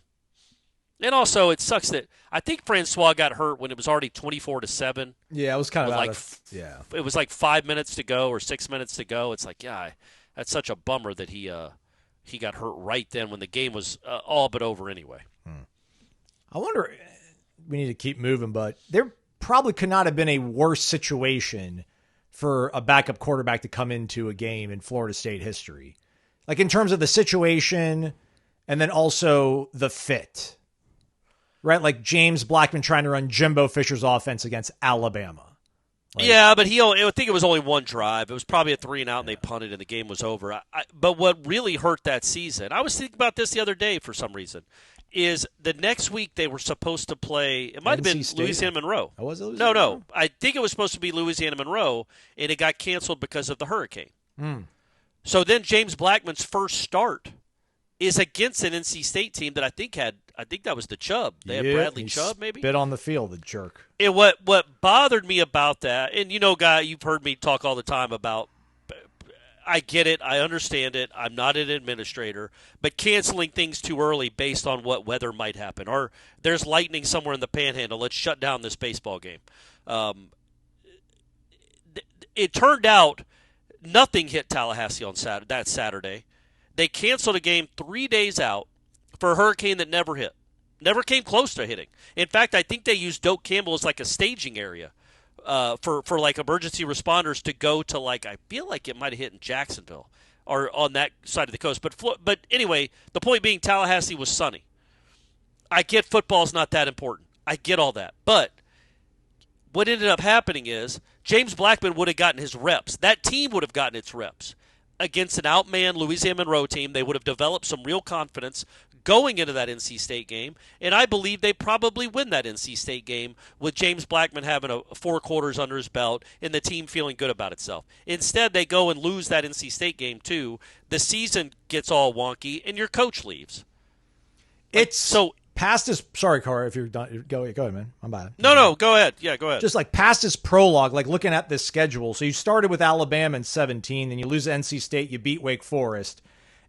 Speaker 5: And also, it sucks that I think Francois got hurt when it was already 24-7.
Speaker 2: Yeah, it was kind of
Speaker 5: It was like 5 minutes to go or 6 minutes to go. It's like, that's such a bummer that he got hurt right then when the game was all but over anyway.
Speaker 2: I wonder, we need to keep moving, but there probably could not have been a worse situation for a backup quarterback to come into a game in Florida State history. Like in terms of the situation and then also the fit. Right? Like James Blackman trying to run Jimbo Fisher's offense against Alabama.
Speaker 5: Yeah, but I think it was only one drive. It was probably a 3-and-out, and they punted, and the game was over. But what really hurt that season, I was thinking about this the other day for some reason, is the next week they were supposed to play, it might have been Louisiana Monroe.
Speaker 2: Oh, was it Louisiana
Speaker 5: No.
Speaker 2: Monroe?
Speaker 5: I think it was supposed to be Louisiana Monroe, and it got canceled because of the hurricane. So then James Blackman's first start is against an NC State team that I think that was the Chubb. They had Bradley Chubb, maybe?
Speaker 2: Bit on the field, the jerk.
Speaker 5: And what bothered me about that, and Guy, you've heard me talk all the time about, I get it, I understand it, I'm not an administrator, but canceling things too early based on what weather might happen, or there's lightning somewhere in the panhandle, let's shut down this baseball game. It turned out nothing hit Tallahassee on that Saturday. They canceled a game 3 days out for a hurricane that never hit. Never came close to hitting. In fact, I think they used Doak Campbell as like a staging area for like emergency responders to go to, like, I feel like it might have hit in Jacksonville. are on that side of the coast. But anyway, the point being, Tallahassee was sunny. I get football's not that important. I get all that. But what ended up happening is James Blackman would have gotten his reps. That team would have gotten its reps. Against an outmanned Louisiana Monroe team, they would have developed some real confidence going into that NC State game, and I believe they probably win that NC State game with James Blackman having 4 quarters under his belt and the team feeling good about itself. Instead, they go and lose that NC State game too. The season gets all wonky, and your coach leaves.
Speaker 2: It's so past his. Sorry, Cara, if you're done, go ahead, man. I'm bad.
Speaker 5: No, go ahead. Yeah, go ahead.
Speaker 2: Just like past his prologue, like looking at this schedule. So you started with Alabama in 17, then you lose to NC State, you beat Wake Forest,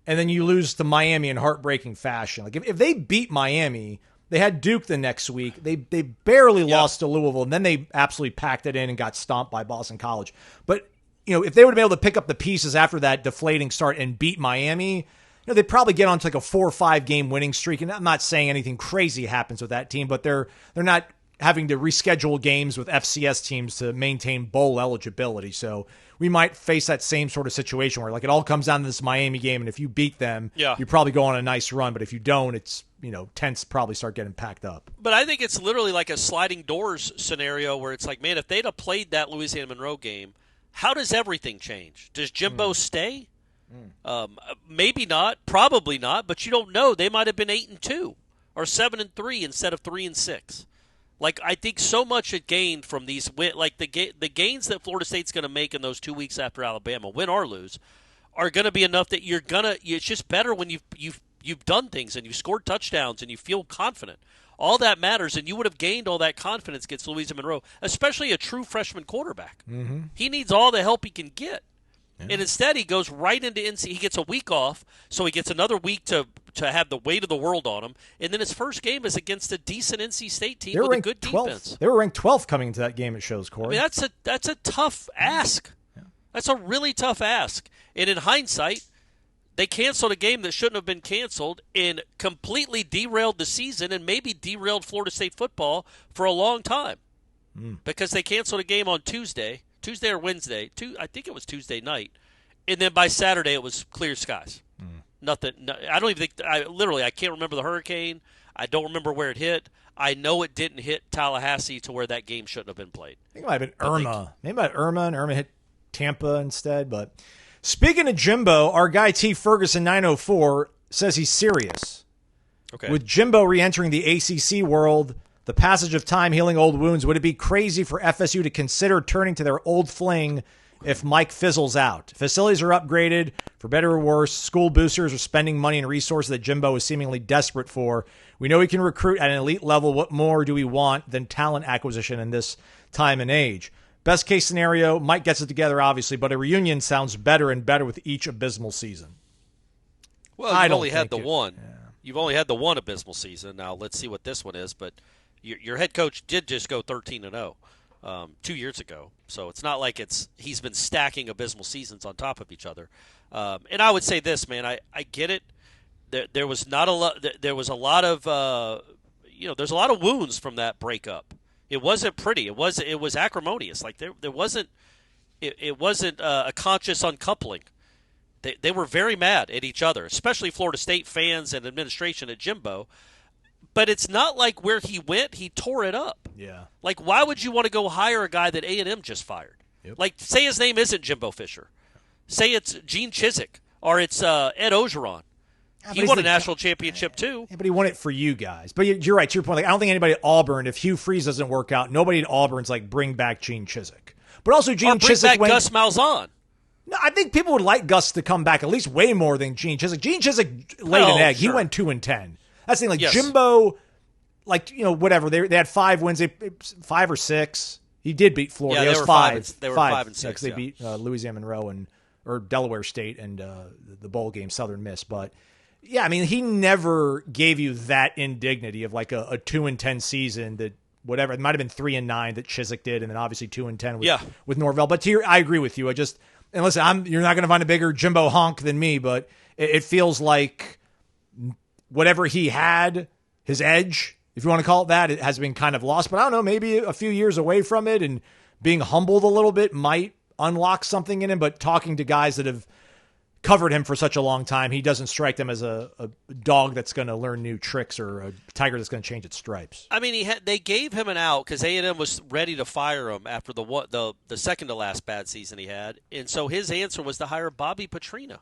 Speaker 2: and then you lose to Miami in heartbreaking fashion. Like if they beat Miami, they had Duke the next week. They barely lost to Louisville, and then they absolutely packed it in and got stomped by Boston College. But if they would have been able to pick up the pieces after that deflating start and beat Miami, they'd probably get on to like a 4 or 5 game winning streak. And I'm not saying anything crazy happens with that team, but they're not having to reschedule games with FCS teams to maintain bowl eligibility. So we might face that same sort of situation where like it all comes down to this Miami game, and if you beat them, you probably go on a nice run. But if you don't, it's tents probably start getting packed up.
Speaker 5: But I think it's literally like a sliding doors scenario where it's like, man, if they'd have played that Louisiana Monroe game, how does everything change? Does Jimbo stay? Maybe not, probably not, but you don't know. They might have been 8-2 or 7-3 instead of 3-6. Like, I think so much it gained from these, like the gains that Florida State's going to make in those 2 weeks after Alabama, win or lose, are going to be enough that it's just better when you've done things and you've scored touchdowns and you feel confident. All that matters, and you would have gained all that confidence against Louisiana Monroe, especially a true freshman quarterback. Mm-hmm. He needs all the help he can get. Yeah. And instead, he goes right into NC. He gets a week off, so he gets another week to have the weight of the world on him. And then his first game is against a decent NC State team with a good
Speaker 2: 12th.
Speaker 5: Defense.
Speaker 2: They were ranked 12th coming into that game, it shows, Corey.
Speaker 5: I mean, that's a tough ask. Yeah. That's a really tough ask. And in hindsight, they canceled a game that shouldn't have been canceled and completely derailed the season and maybe derailed Florida State football for a long time because they canceled a game on Tuesday or Wednesday. I think it was Tuesday night. And then by Saturday, it was clear skies. Nothing. No, I don't even think – I can't remember the hurricane. I don't remember where it hit. I know it didn't hit Tallahassee to where that game shouldn't have been played.
Speaker 2: I think it might have been Irma. Maybe about Irma, and Irma hit Tampa instead. But speaking of Jimbo, our guy T. Ferguson 904 says he's serious. Okay. With Jimbo re-entering the ACC world, the passage of time healing old wounds, would it be crazy for FSU to consider turning to their old fling if Mike fizzles out? Facilities are upgraded, for better or worse. School boosters are spending money and resources that Jimbo is seemingly desperate for. We know he can recruit at an elite level. What more do we want than talent acquisition in this time and age? Best case scenario, Mike gets it together, obviously, but a reunion sounds better and better with each abysmal season.
Speaker 5: Well, you've only had the one. Yeah. You've only had the one abysmal season. Now, let's see what this one is. But your head coach did just go 13-0 2 years ago. So it's not like he's been stacking abysmal seasons on top of each other. And I would say this, man, I get it. There was not a lot. There was a lot of there's a lot of wounds from that breakup. It wasn't pretty. It was acrimonious. Like there wasn't. It wasn't a conscious uncoupling. They were very mad at each other, especially Florida State fans and administration at Jimbo. But it's not like where he went, he tore it up.
Speaker 2: Yeah.
Speaker 5: Like, why would you want to go hire a guy that A&M just fired? Yep. Like, say his name isn't Jimbo Fisher. Say it's Gene Chizik or it's Ed Ogeron. Yeah, he won a national championship, too.
Speaker 2: Yeah, but he won it for you guys. But you're right, to your point. Like, I don't think anybody at Auburn, if Hugh Freeze doesn't work out, nobody at Auburn's like, bring back Gene Chizik. But also Gene Chizik
Speaker 5: bring back Gus Malzahn.
Speaker 2: No, I think people would like Gus to come back at least way more than Gene Chizik. Gene Chizik laid an egg. Sure. He went 2-10. That's the thing. Like, yes. Jimbo, like, whatever. They had 5 wins, 5 or 6. He did beat Florida.
Speaker 5: Yeah,
Speaker 2: they were 5.
Speaker 5: They were 5 and 6.
Speaker 2: They beat Louisiana Monroe or Delaware State and the bowl game, Southern Miss. But yeah, I mean, he never gave you that indignity of like a 2-10 season that whatever. It might have been 3-9 that Chizik did, and then obviously 2-10 with Norvell. But I agree with you. And listen, you're not going to find a bigger Jimbo honk than me, but it feels like whatever he had, his edge, if you want to call it that, it has been kind of lost. But I don't know, maybe a few years away from it and being humbled a little bit might unlock something in him. But talking to guys that have covered him for such a long time, he doesn't strike them as a dog that's going to learn new tricks or a tiger that's going to change its stripes.
Speaker 5: I mean, they gave him an out because A&M was ready to fire him after the second to last bad season he had, and so his answer was to hire Bobby Petrino,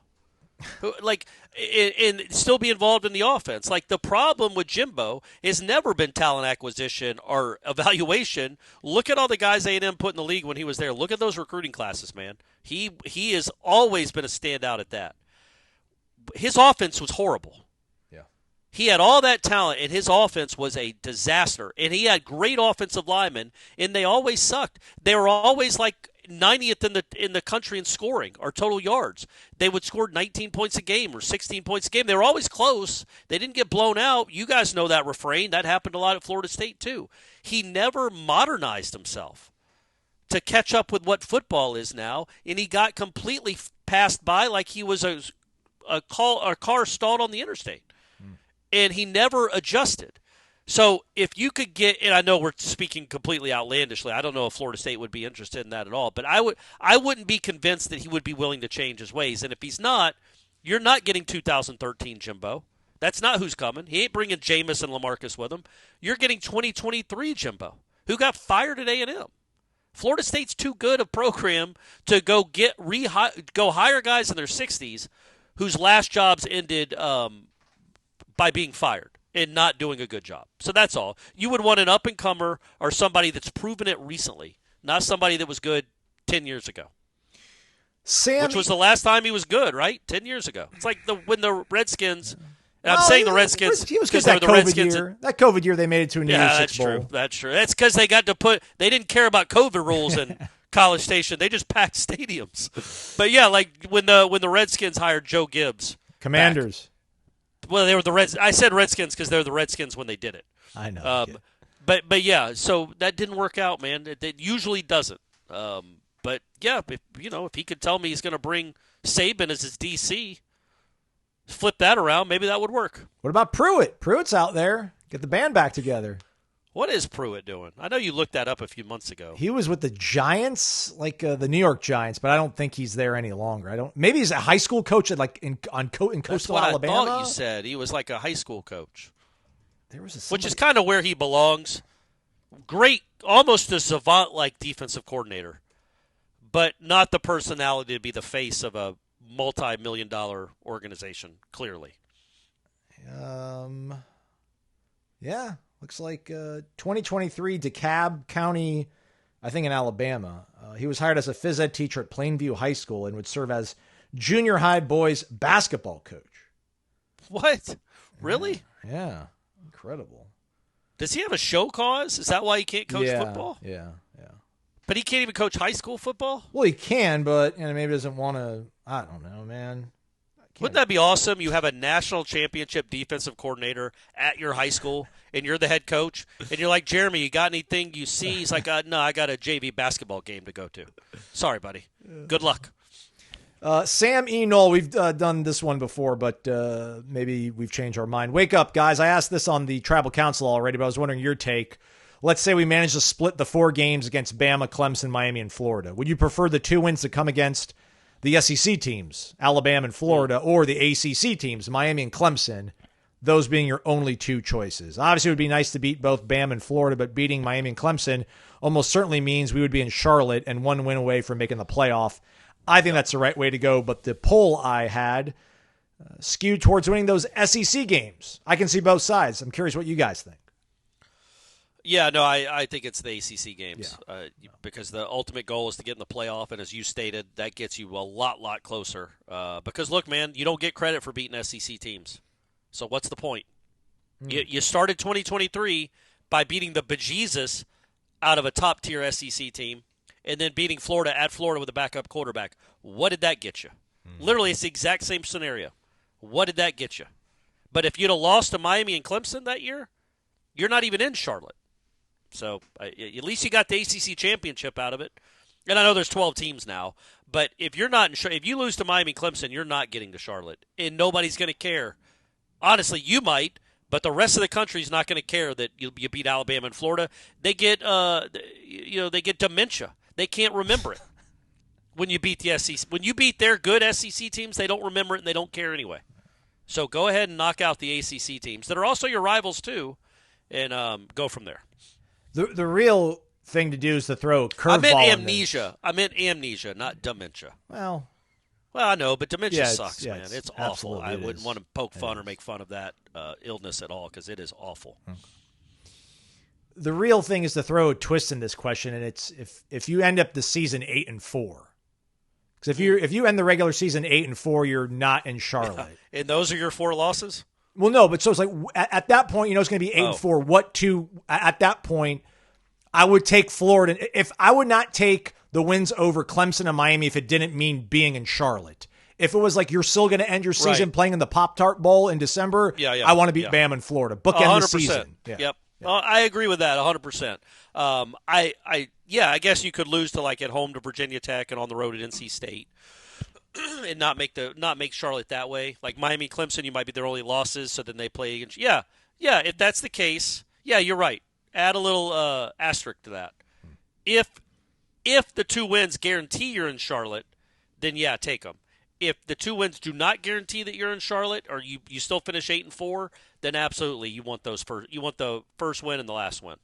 Speaker 5: who, and still be involved in the offense. Like, the problem with Jimbo has never been talent acquisition or evaluation. Look at all the guys A&M put in the league when he was there. Look at those recruiting classes, man. He has always been a standout at that. His offense was horrible.
Speaker 2: Yeah. He
Speaker 5: had all that talent, and his offense was a disaster. And he had great offensive linemen, and they always sucked. They were always like 90th in the country in scoring or total yards. They would score 19 points a game or 16 points a game. They were always close. They didn't get blown out. You guys know that refrain. That happened a lot at Florida State too. He never modernized himself to catch up with what football is now, and he got completely passed by like he was a car stalled on the interstate. And he never adjusted. So if you could get, and I know we're speaking completely outlandishly, I don't know if Florida State would be interested in that at all, but I wouldn't be convinced that he would be willing to change his ways. And if he's not, you're not getting 2013 Jimbo. That's not who's coming. He ain't bringing Jameis and LaMarcus with him. You're getting 2023 Jimbo, who got fired at A&M. Florida State's too good a program to go hire guys in their 60s whose last jobs ended by being fired and not doing a good job. So that's all. You would want an up-and-comer or somebody that's proven it recently, not somebody that was good 10 years ago. Which was the last time he was good, right? 10 years ago. It's like when the Redskins – and I'm saying the Redskins
Speaker 2: because they're the Redskins. That COVID year they made it to a New Year's Six Bowl.
Speaker 5: That's true. That's because they got to they didn't care about COVID rules in College Station. They just packed stadiums. But yeah, like when the Redskins hired Joe Gibbs.
Speaker 2: Commanders.
Speaker 5: Well, they were the Reds. I said Redskins because they're the Redskins when they did it.
Speaker 2: I know.
Speaker 5: But yeah, so that didn't work out, man. It usually doesn't. But yeah, if he could tell me he's going to bring Saban as his DC. Flip that around, maybe that would work.
Speaker 2: What about Pruitt? Pruitt's out there. Get the band back together.
Speaker 5: What is Pruitt doing? I know you looked that up a few months ago.
Speaker 2: He was with the Giants, the New York Giants, but I don't think he's there any longer. Maybe he's a high school coach at in coastal Alabama.
Speaker 5: I thought you said he was like a high school coach.
Speaker 2: Which
Speaker 5: is kind of where he belongs. Great, almost a savant-like defensive coordinator, but not the personality to be the face of a multi-million-dollar organization, clearly.
Speaker 2: Yeah, looks like 2023 DeKalb County, I think in Alabama. He was hired as a phys ed teacher at Plainview High School and would serve as junior high boys basketball coach.
Speaker 5: What? Really?
Speaker 2: Yeah. Incredible.
Speaker 5: Does he have a show cause? Is that why he can't coach football?
Speaker 2: Yeah.
Speaker 5: But he can't even coach high school football?
Speaker 2: Well, he can, but maybe doesn't want to. I don't know, man.
Speaker 5: Wouldn't that be awesome? You have a national championship defensive coordinator at your high school, and you're the head coach, and you're like, Jeremy, you got anything you see? He's like, no, I got a JV basketball game to go to. Sorry, buddy. Good luck.
Speaker 2: Sam E. Knoll, we've done this one before, but maybe we've changed our mind. Wake up, guys. I asked this on the Tribal Council already, but I was wondering your take. Let's say we manage to split the 4 games against Bama, Clemson, Miami, and Florida. Would you prefer the 2 wins to come against the SEC teams, Alabama and Florida, or the ACC teams, Miami and Clemson, those being your only 2 choices? Obviously, it would be nice to beat both Bama and Florida, but beating Miami and Clemson almost certainly means we would be in Charlotte and 1 win away from making the playoff. I think that's the right way to go, but the poll I had skewed towards winning those SEC games. I can see both sides. I'm curious what you guys think.
Speaker 5: Yeah, no, I think it's the ACC games because the ultimate goal is to get in the playoff, and as you stated, that gets you a lot closer. Because, look, man, you don't get credit for beating SEC teams. So what's the point? You started 2023 by beating the bejesus out of a top-tier SEC team and then beating Florida at Florida with a backup quarterback. What did that get you? Literally, it's the exact same scenario. What did that get you? But if you'd have lost to Miami and Clemson that year, you're not even in Charlotte. So at least you got the ACC championship out of it. And I know there's 12 teams now, but if you're not if you lose to Miami and Clemson, you're not getting to Charlotte, and nobody's going to care. Honestly, you might, but the rest of the country's not going to care that you beat Alabama and Florida. They get they get dementia. They can't remember it. when you beat the SEC. When you beat their good SEC teams, they don't remember it and they don't care anyway. So go ahead and knock out the ACC teams that are also your rivals too, and go from there.
Speaker 2: The real thing to do is to throw a curveball.
Speaker 5: I meant amnesia, not dementia.
Speaker 2: Well,
Speaker 5: I know, but dementia sucks, man. It's awful. I wouldn't want to poke fun or make fun of that illness at all because it is awful.
Speaker 2: The real thing is to throw a twist in this question, and it's if you end up the season 8-4. Because if you end the regular season 8-4, you're not in Charlotte.
Speaker 5: And those are your 4 losses?
Speaker 2: Well, no, but so it's like at that point, it's going to be 8-4. What to at that point? I would take Florida. If I would not take the wins over Clemson and Miami if it didn't mean being in Charlotte. If it was like you're still going to end your season playing in the Pop-Tart Bowl in December, I want to beat Bama and Florida. Bookend the season.
Speaker 5: Yeah. Yep. I agree with that 100%. I guess you could lose to like at home to Virginia Tech and on the road at NC State, and not make Charlotte that way. Like Miami, Clemson, you might be their only losses, so then they play against. Yeah. If that's the case, you're right. Add a little asterisk to that. If the 2 wins guarantee you're in Charlotte, then take them. If the 2 wins do not guarantee that you're in Charlotte, or you still finish 8-4, then absolutely you want those first. You want the first win and the last win.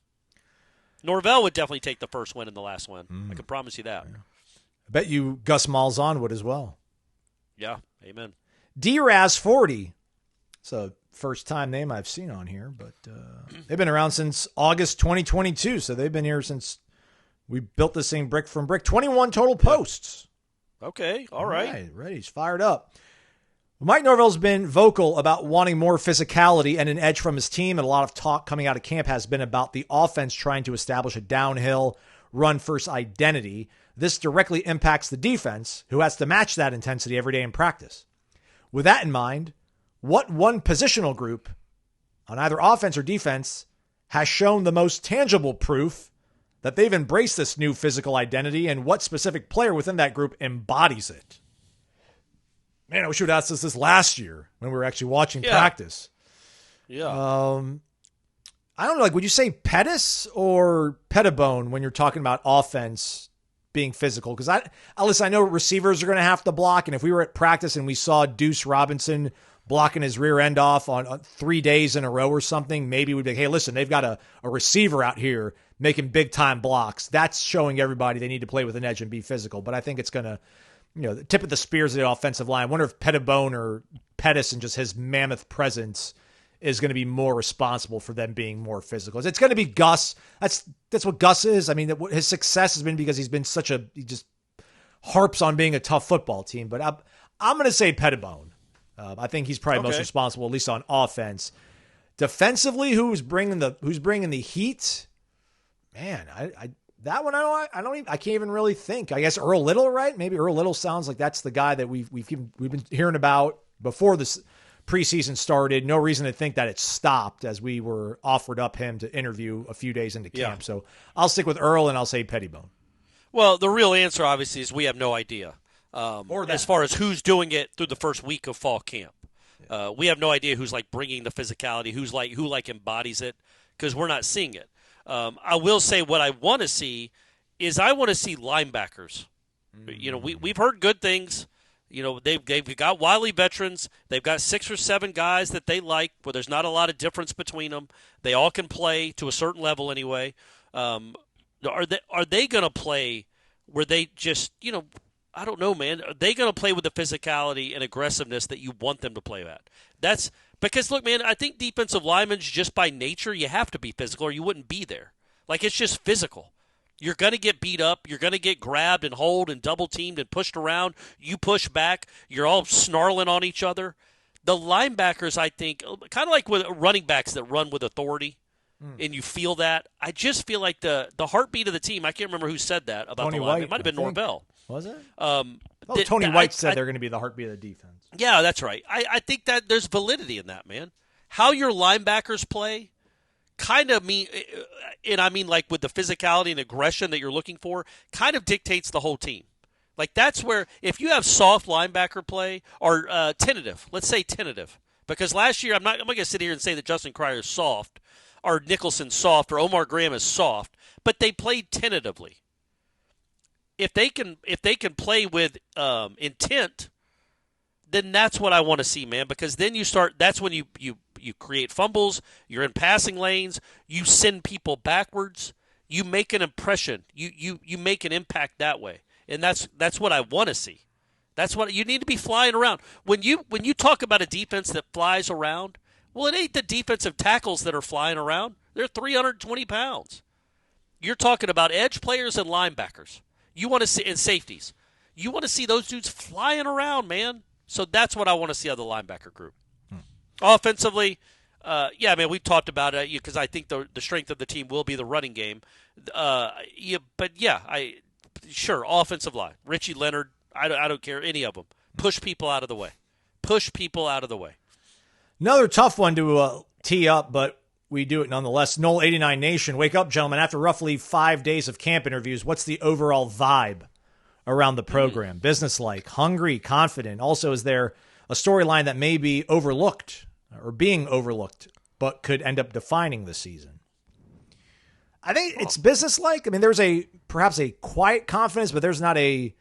Speaker 5: Norvell would definitely take the first win and the last win. I can promise you that.
Speaker 2: I bet you Gus Malzahn would as well.
Speaker 5: Yeah, amen.
Speaker 2: DRAS40. It's a first-time name I've seen on here, but they've been around since August 2022, so they've been here since we built this thing brick from brick. 21 total posts.
Speaker 5: Okay, all right.
Speaker 2: Right, he's fired up. Mike Norvell's been vocal about wanting more physicality and an edge from his team, and a lot of talk coming out of camp has been about the offense trying to establish a downhill, run-first identity. This directly impacts the defense, who has to match that intensity every day in practice. With that in mind, what one positional group on either offense or defense has shown the most tangible proof that they've embraced this new physical identity, and what specific player within that group embodies it? Man, I wish you would ask us this last year when we were actually watching practice.
Speaker 5: Yeah.
Speaker 2: I don't know, would you say Pettis or Pettibone when you're talking about offense being physical? Because I know receivers are going to have to block, and if we were at practice and we saw Deuce Robinson blocking his rear end off on 3 days in a row or something, maybe we'd be like, hey, listen, they've got a receiver out here making big-time blocks. That's showing everybody they need to play with an edge and be physical. But I think it's going to, the tip of the spears of the offensive line. I wonder if Pettibone or Pettis and just his mammoth presence is going to be more responsible for them being more physical. It's going to be Gus. That's what Gus is. I mean, his success has been because he just harps on being a tough football team. But I'm going to say Pettibone. I think he's probably most responsible, at least on offense. Defensively, who's bringing the heat? Man, that one I can't even really think. I guess Earl Little, right? Maybe Earl Little sounds like that's the guy that we've been hearing about before this preseason started. No reason to think that it stopped as we were offered up him to interview a few days into camp. So I'll stick with Earl and I'll say Pettibone.
Speaker 5: Well, the real answer obviously is we have no idea. As far as who's doing it through the first week of fall camp. We have no idea who's bringing the physicality, who embodies it, because we're not seeing it. I will say what I want to see is I want to see linebackers. We've heard good things. They've got wily veterans. They've got 6 or 7 guys that they like, where there's not a lot of difference between them. They all can play to a certain level anyway. Are they going to play where they just I don't know, man. Are they going to play with the physicality and aggressiveness that you want them to play at? That's because, look, man, I think defensive linemen, just by nature, you have to be physical or you wouldn't be there. It's just physical. You're going to get beat up. You're going to get grabbed and hold and double-teamed and pushed around. You push back. You're all snarling on each other. The linebackers, I think, kind of like with running backs that run with authority, and you feel that. I just feel like the heartbeat of the team, I can't remember who said that about
Speaker 2: Tony
Speaker 5: the
Speaker 2: White,
Speaker 5: It might have been Norvell.
Speaker 2: Was it? Tony White said they're going to be the heartbeat of the defense.
Speaker 5: Yeah, that's right. I think that there's validity in that, man. How your linebackers play kind of mean, and I mean with the physicality and aggression that you're looking for, kind of dictates the whole team. That's where, if you have soft linebacker play or tentative, let's say tentative, because last year I'm not going to sit here and say that Justin Cryer is soft or Nicholson's soft or Omar Graham is soft, but they played tentatively. if they can play with intent, then that's what I want to see, man. Because then that's when you create fumbles. You're in passing lanes. You send people backwards. You make an impression. You make an impact that way, and that's what I want to see. That's what you need to be flying around. When you talk about a defense that flies around, well, it ain't the defensive tackles that are flying around. They're 320 pounds. You're talking about edge players and linebackers. You want to see and safeties. You want to see those dudes flying around, man. So that's what I want to see out of the linebacker group. Offensively, yeah, man, we've talked about it because I think the strength of the team will be the running game. Sure, offensive line. Richie Leonard, I don't care, any of them. Push people out of the way. Push people out of the way.
Speaker 2: Another tough one to tee up, but we do it nonetheless. Nole 89 Nation, wake up, gentlemen. After roughly 5 days of camp interviews, what's the overall vibe around the program? Businesslike, hungry, confident. Also, is there a storyline that may be overlooked or being overlooked, but could end up defining the season? I think it's businesslike. I mean, there's perhaps a quiet confidence, but there's not a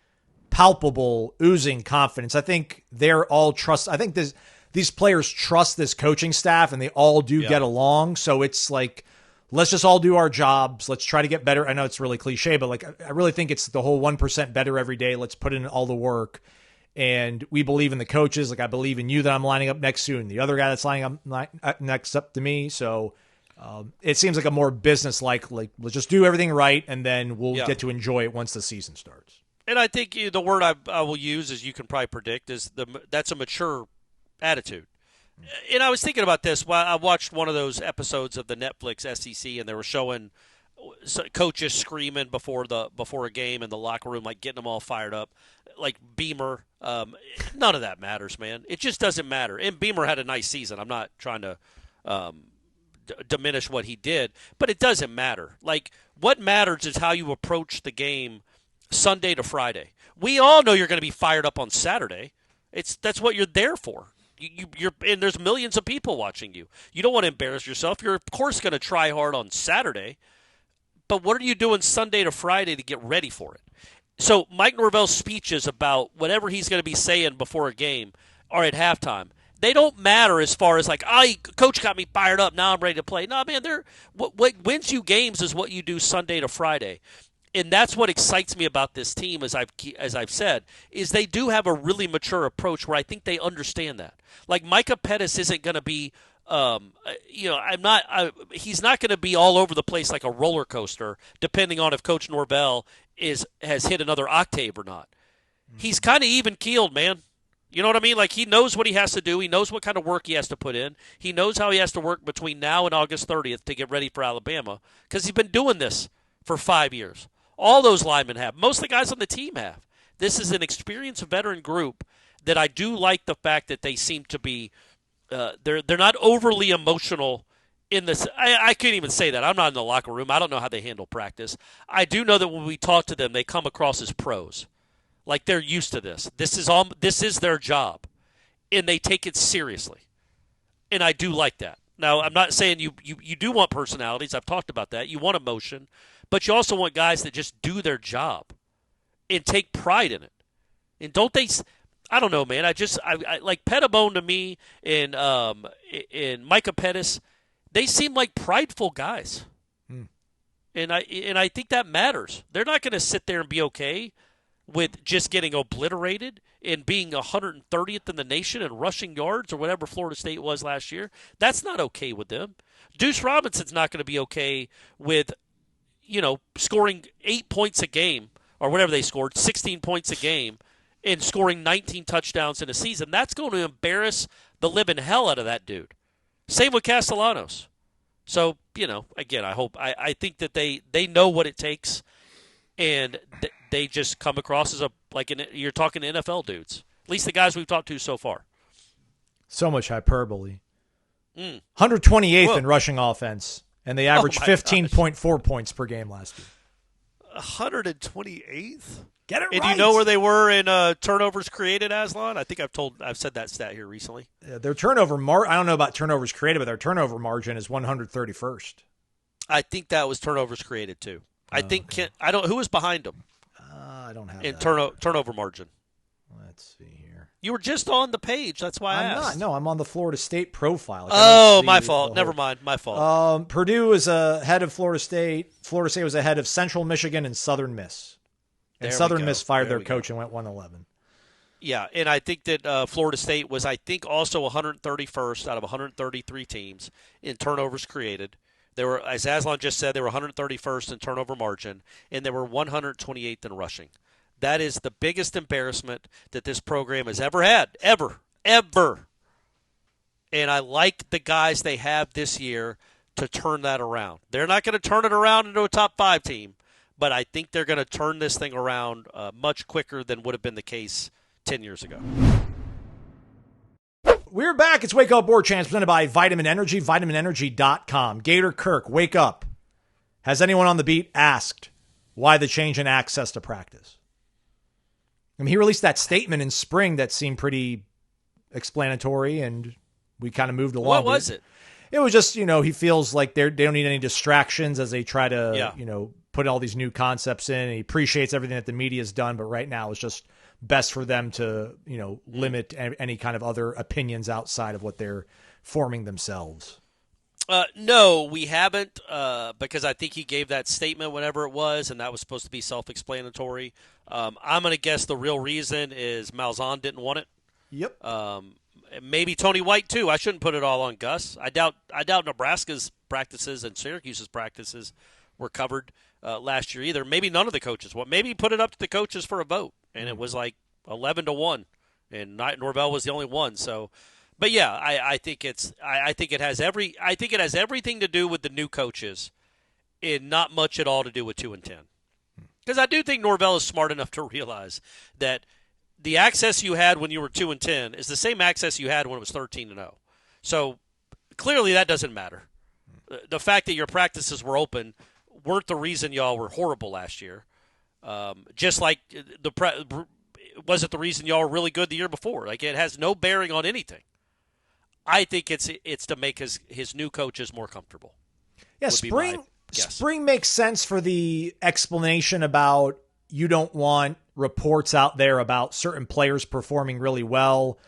Speaker 2: palpable, oozing confidence. I think they're all trust. I think these players trust this coaching staff, and they all do get along. So it's like, let's just all do our jobs. Let's try to get better. I know it's really cliche, but like I really think it's the whole 1% better every day. Let's put in all the work. And we believe in the coaches. Like I believe in you that I'm lining up next to, and the other guy that's lining up next up to me. So it seems like a more business-like, like let's just do everything right, and then we'll get to enjoy it once the season starts.
Speaker 5: And I think the word I will use, as you can probably predict, is that's a mature attitude. And I was thinking about this while I watched one of those episodes of the Netflix SEC, and they were showing coaches screaming before a game in the locker room, like getting them all fired up, like Beamer. None of that matters, man. It just doesn't matter. And Beamer had a nice season. I'm not trying to diminish what he did, but it doesn't matter. Like what matters is how you approach the game Sunday to Friday. We all know you're going to be fired up on Saturday. That's what you're there for. You're and there's millions of people watching you. You don't want to embarrass yourself. You're of course going to try hard on Saturday, but what are you doing Sunday to Friday to get ready for it? So Mike Norvell's speeches about whatever he's going to be saying before a game or at halftime, they don't matter as far as like, coach got me fired up, now I'm ready to play. No, man, what wins you games is what you do Sunday to Friday. And that's what excites me about this team, as I've said, is they do have a really mature approach where I think they understand that. Like Micah Pettis isn't going to be, he's not going to be all over the place like a roller coaster, depending on if Coach Norvell has hit another octave or not. He's kind of even keeled, man. You know what I mean? Like he knows what he has to do. He knows what kind of work he has to put in. He knows how he has to work between now and August 30th to get ready for Alabama because he's been doing this for 5 years. All those linemen have. Most of the guys on the team have. This is an experienced veteran group that I do like the fact that they seem to be they're not overly emotional in this. I can't even say that. I'm not in the locker room. I don't know how they handle practice. I do know that when we talk to them, they come across as pros. Like they're used to this. This is their job. And they take it seriously. And I do like that. Now, I'm not saying you do want personalities. I've talked about that. You want emotion. But you also want guys that just do their job and take pride in it. And don't they – I don't know, man. I like Pettibone to me and Micah Pettis, they seem like prideful guys. And I think that matters. They're not going to sit there and be okay with just getting obliterated and being 130th in the nation in rushing yards or whatever Florida State was last year. That's not okay with them. Deuce Robinson's not going to be okay with – scoring 8 points a game or whatever they scored, 16 points a game, and scoring 19 touchdowns in a season. That's going to embarrass the living hell out of that dude. Same with Castellanos. So, again, I think that they know what it takes, and they just come across as you're talking to NFL dudes. At least the guys we've talked to so far.
Speaker 2: So much hyperbole. 128th in rushing offense. And they averaged 15.4 points per game last year.
Speaker 5: 128th?
Speaker 2: Get it right.
Speaker 5: And do you know where they were in turnovers created, Aslan? I think I've said that stat here recently.
Speaker 2: Their turnover I don't know about turnovers created, but their turnover margin is 131st.
Speaker 5: I think that was turnovers created too. I think who was behind them?
Speaker 2: I don't have
Speaker 5: in
Speaker 2: that.
Speaker 5: turnover margin.
Speaker 2: Let's see here.
Speaker 5: You were just on the page. That's why I
Speaker 2: I'm
Speaker 5: asked.
Speaker 2: not. No, I'm on the Florida State profile. Like,
Speaker 5: Oh, my fault. Never mind. My fault.
Speaker 2: Purdue is ahead of Florida State. Florida State was ahead of Central Michigan and Southern Miss. And Southern Miss fired their coach and went 1-11.
Speaker 5: Yeah, and I think that Florida State was, also 131st out of 133 teams in turnovers created. They were, as Aslan just said, they were 131st in turnover margin, and they were 128th in rushing. That is the biggest embarrassment that this program has ever had, ever. And I like the guys they have this year to turn that around. They're not going to turn it around into a top 5 team, but I think they're going to turn this thing around much quicker than would have been the case 10 years ago.
Speaker 2: We're back. It's Wake Up Warchant presented by Vitamin Energy, vitaminenergy.com. Gator Kirk, wake up. Has anyone on the beat asked why the change in access to practice? I mean, he released that statement in spring that seemed pretty explanatory, and we kind of moved along.
Speaker 5: What was it?
Speaker 2: It was just, he feels like they don't need any distractions as they try to, put all these new concepts in. And he appreciates everything that the media's done, but right now it's just best for them to, limit any kind of other opinions outside of what they're forming themselves.
Speaker 5: No, we haven't, because I think he gave that statement whenever it was, and that was supposed to be self-explanatory. I'm going to guess the real reason is Malzahn didn't want it.
Speaker 2: Yep.
Speaker 5: Maybe Tony White too. I shouldn't put it all on Gus. I doubt Nebraska's practices and Syracuse's practices were covered last year either. Maybe none of the coaches. Maybe put it up to the coaches for a vote, and it was like 11-1, and Norvell was the only one. So, but yeah, I think it has everything to do with the new coaches, and not much at all to do with 2-10. Because I do think Norvell is smart enough to realize that the access you had when you were 2-10 is the same access you had when it was 13-0. So clearly that doesn't matter. The fact that your practices were open weren't the reason y'all were horrible last year. Just like wasn't the reason y'all were really good the year before. Like, it has no bearing on anything. I think it's to make his new coaches more comfortable.
Speaker 2: Yeah, spring makes sense for the explanation about you don't want reports out there about certain players performing really well,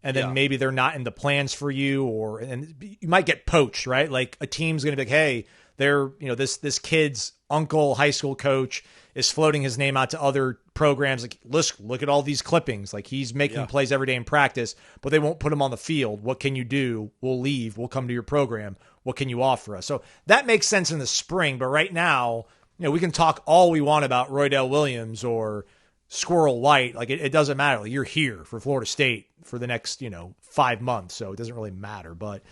Speaker 2: and then maybe they're not in the plans for you, and you might get poached, right? Like, a team's going to be like, hey, this kid's uncle, high school coach, is floating his name out to other programs. Like, look at all these clippings. Like, he's making plays every day in practice, but they won't put him on the field. What can you do? We'll leave. We'll come to your program. What can you offer us? So that makes sense in the spring, but right now, we can talk all we want about Roydell Williams or Squirrel White. Like, it doesn't matter. Like, you're here for Florida State for the next, 5 months, so it doesn't really matter. But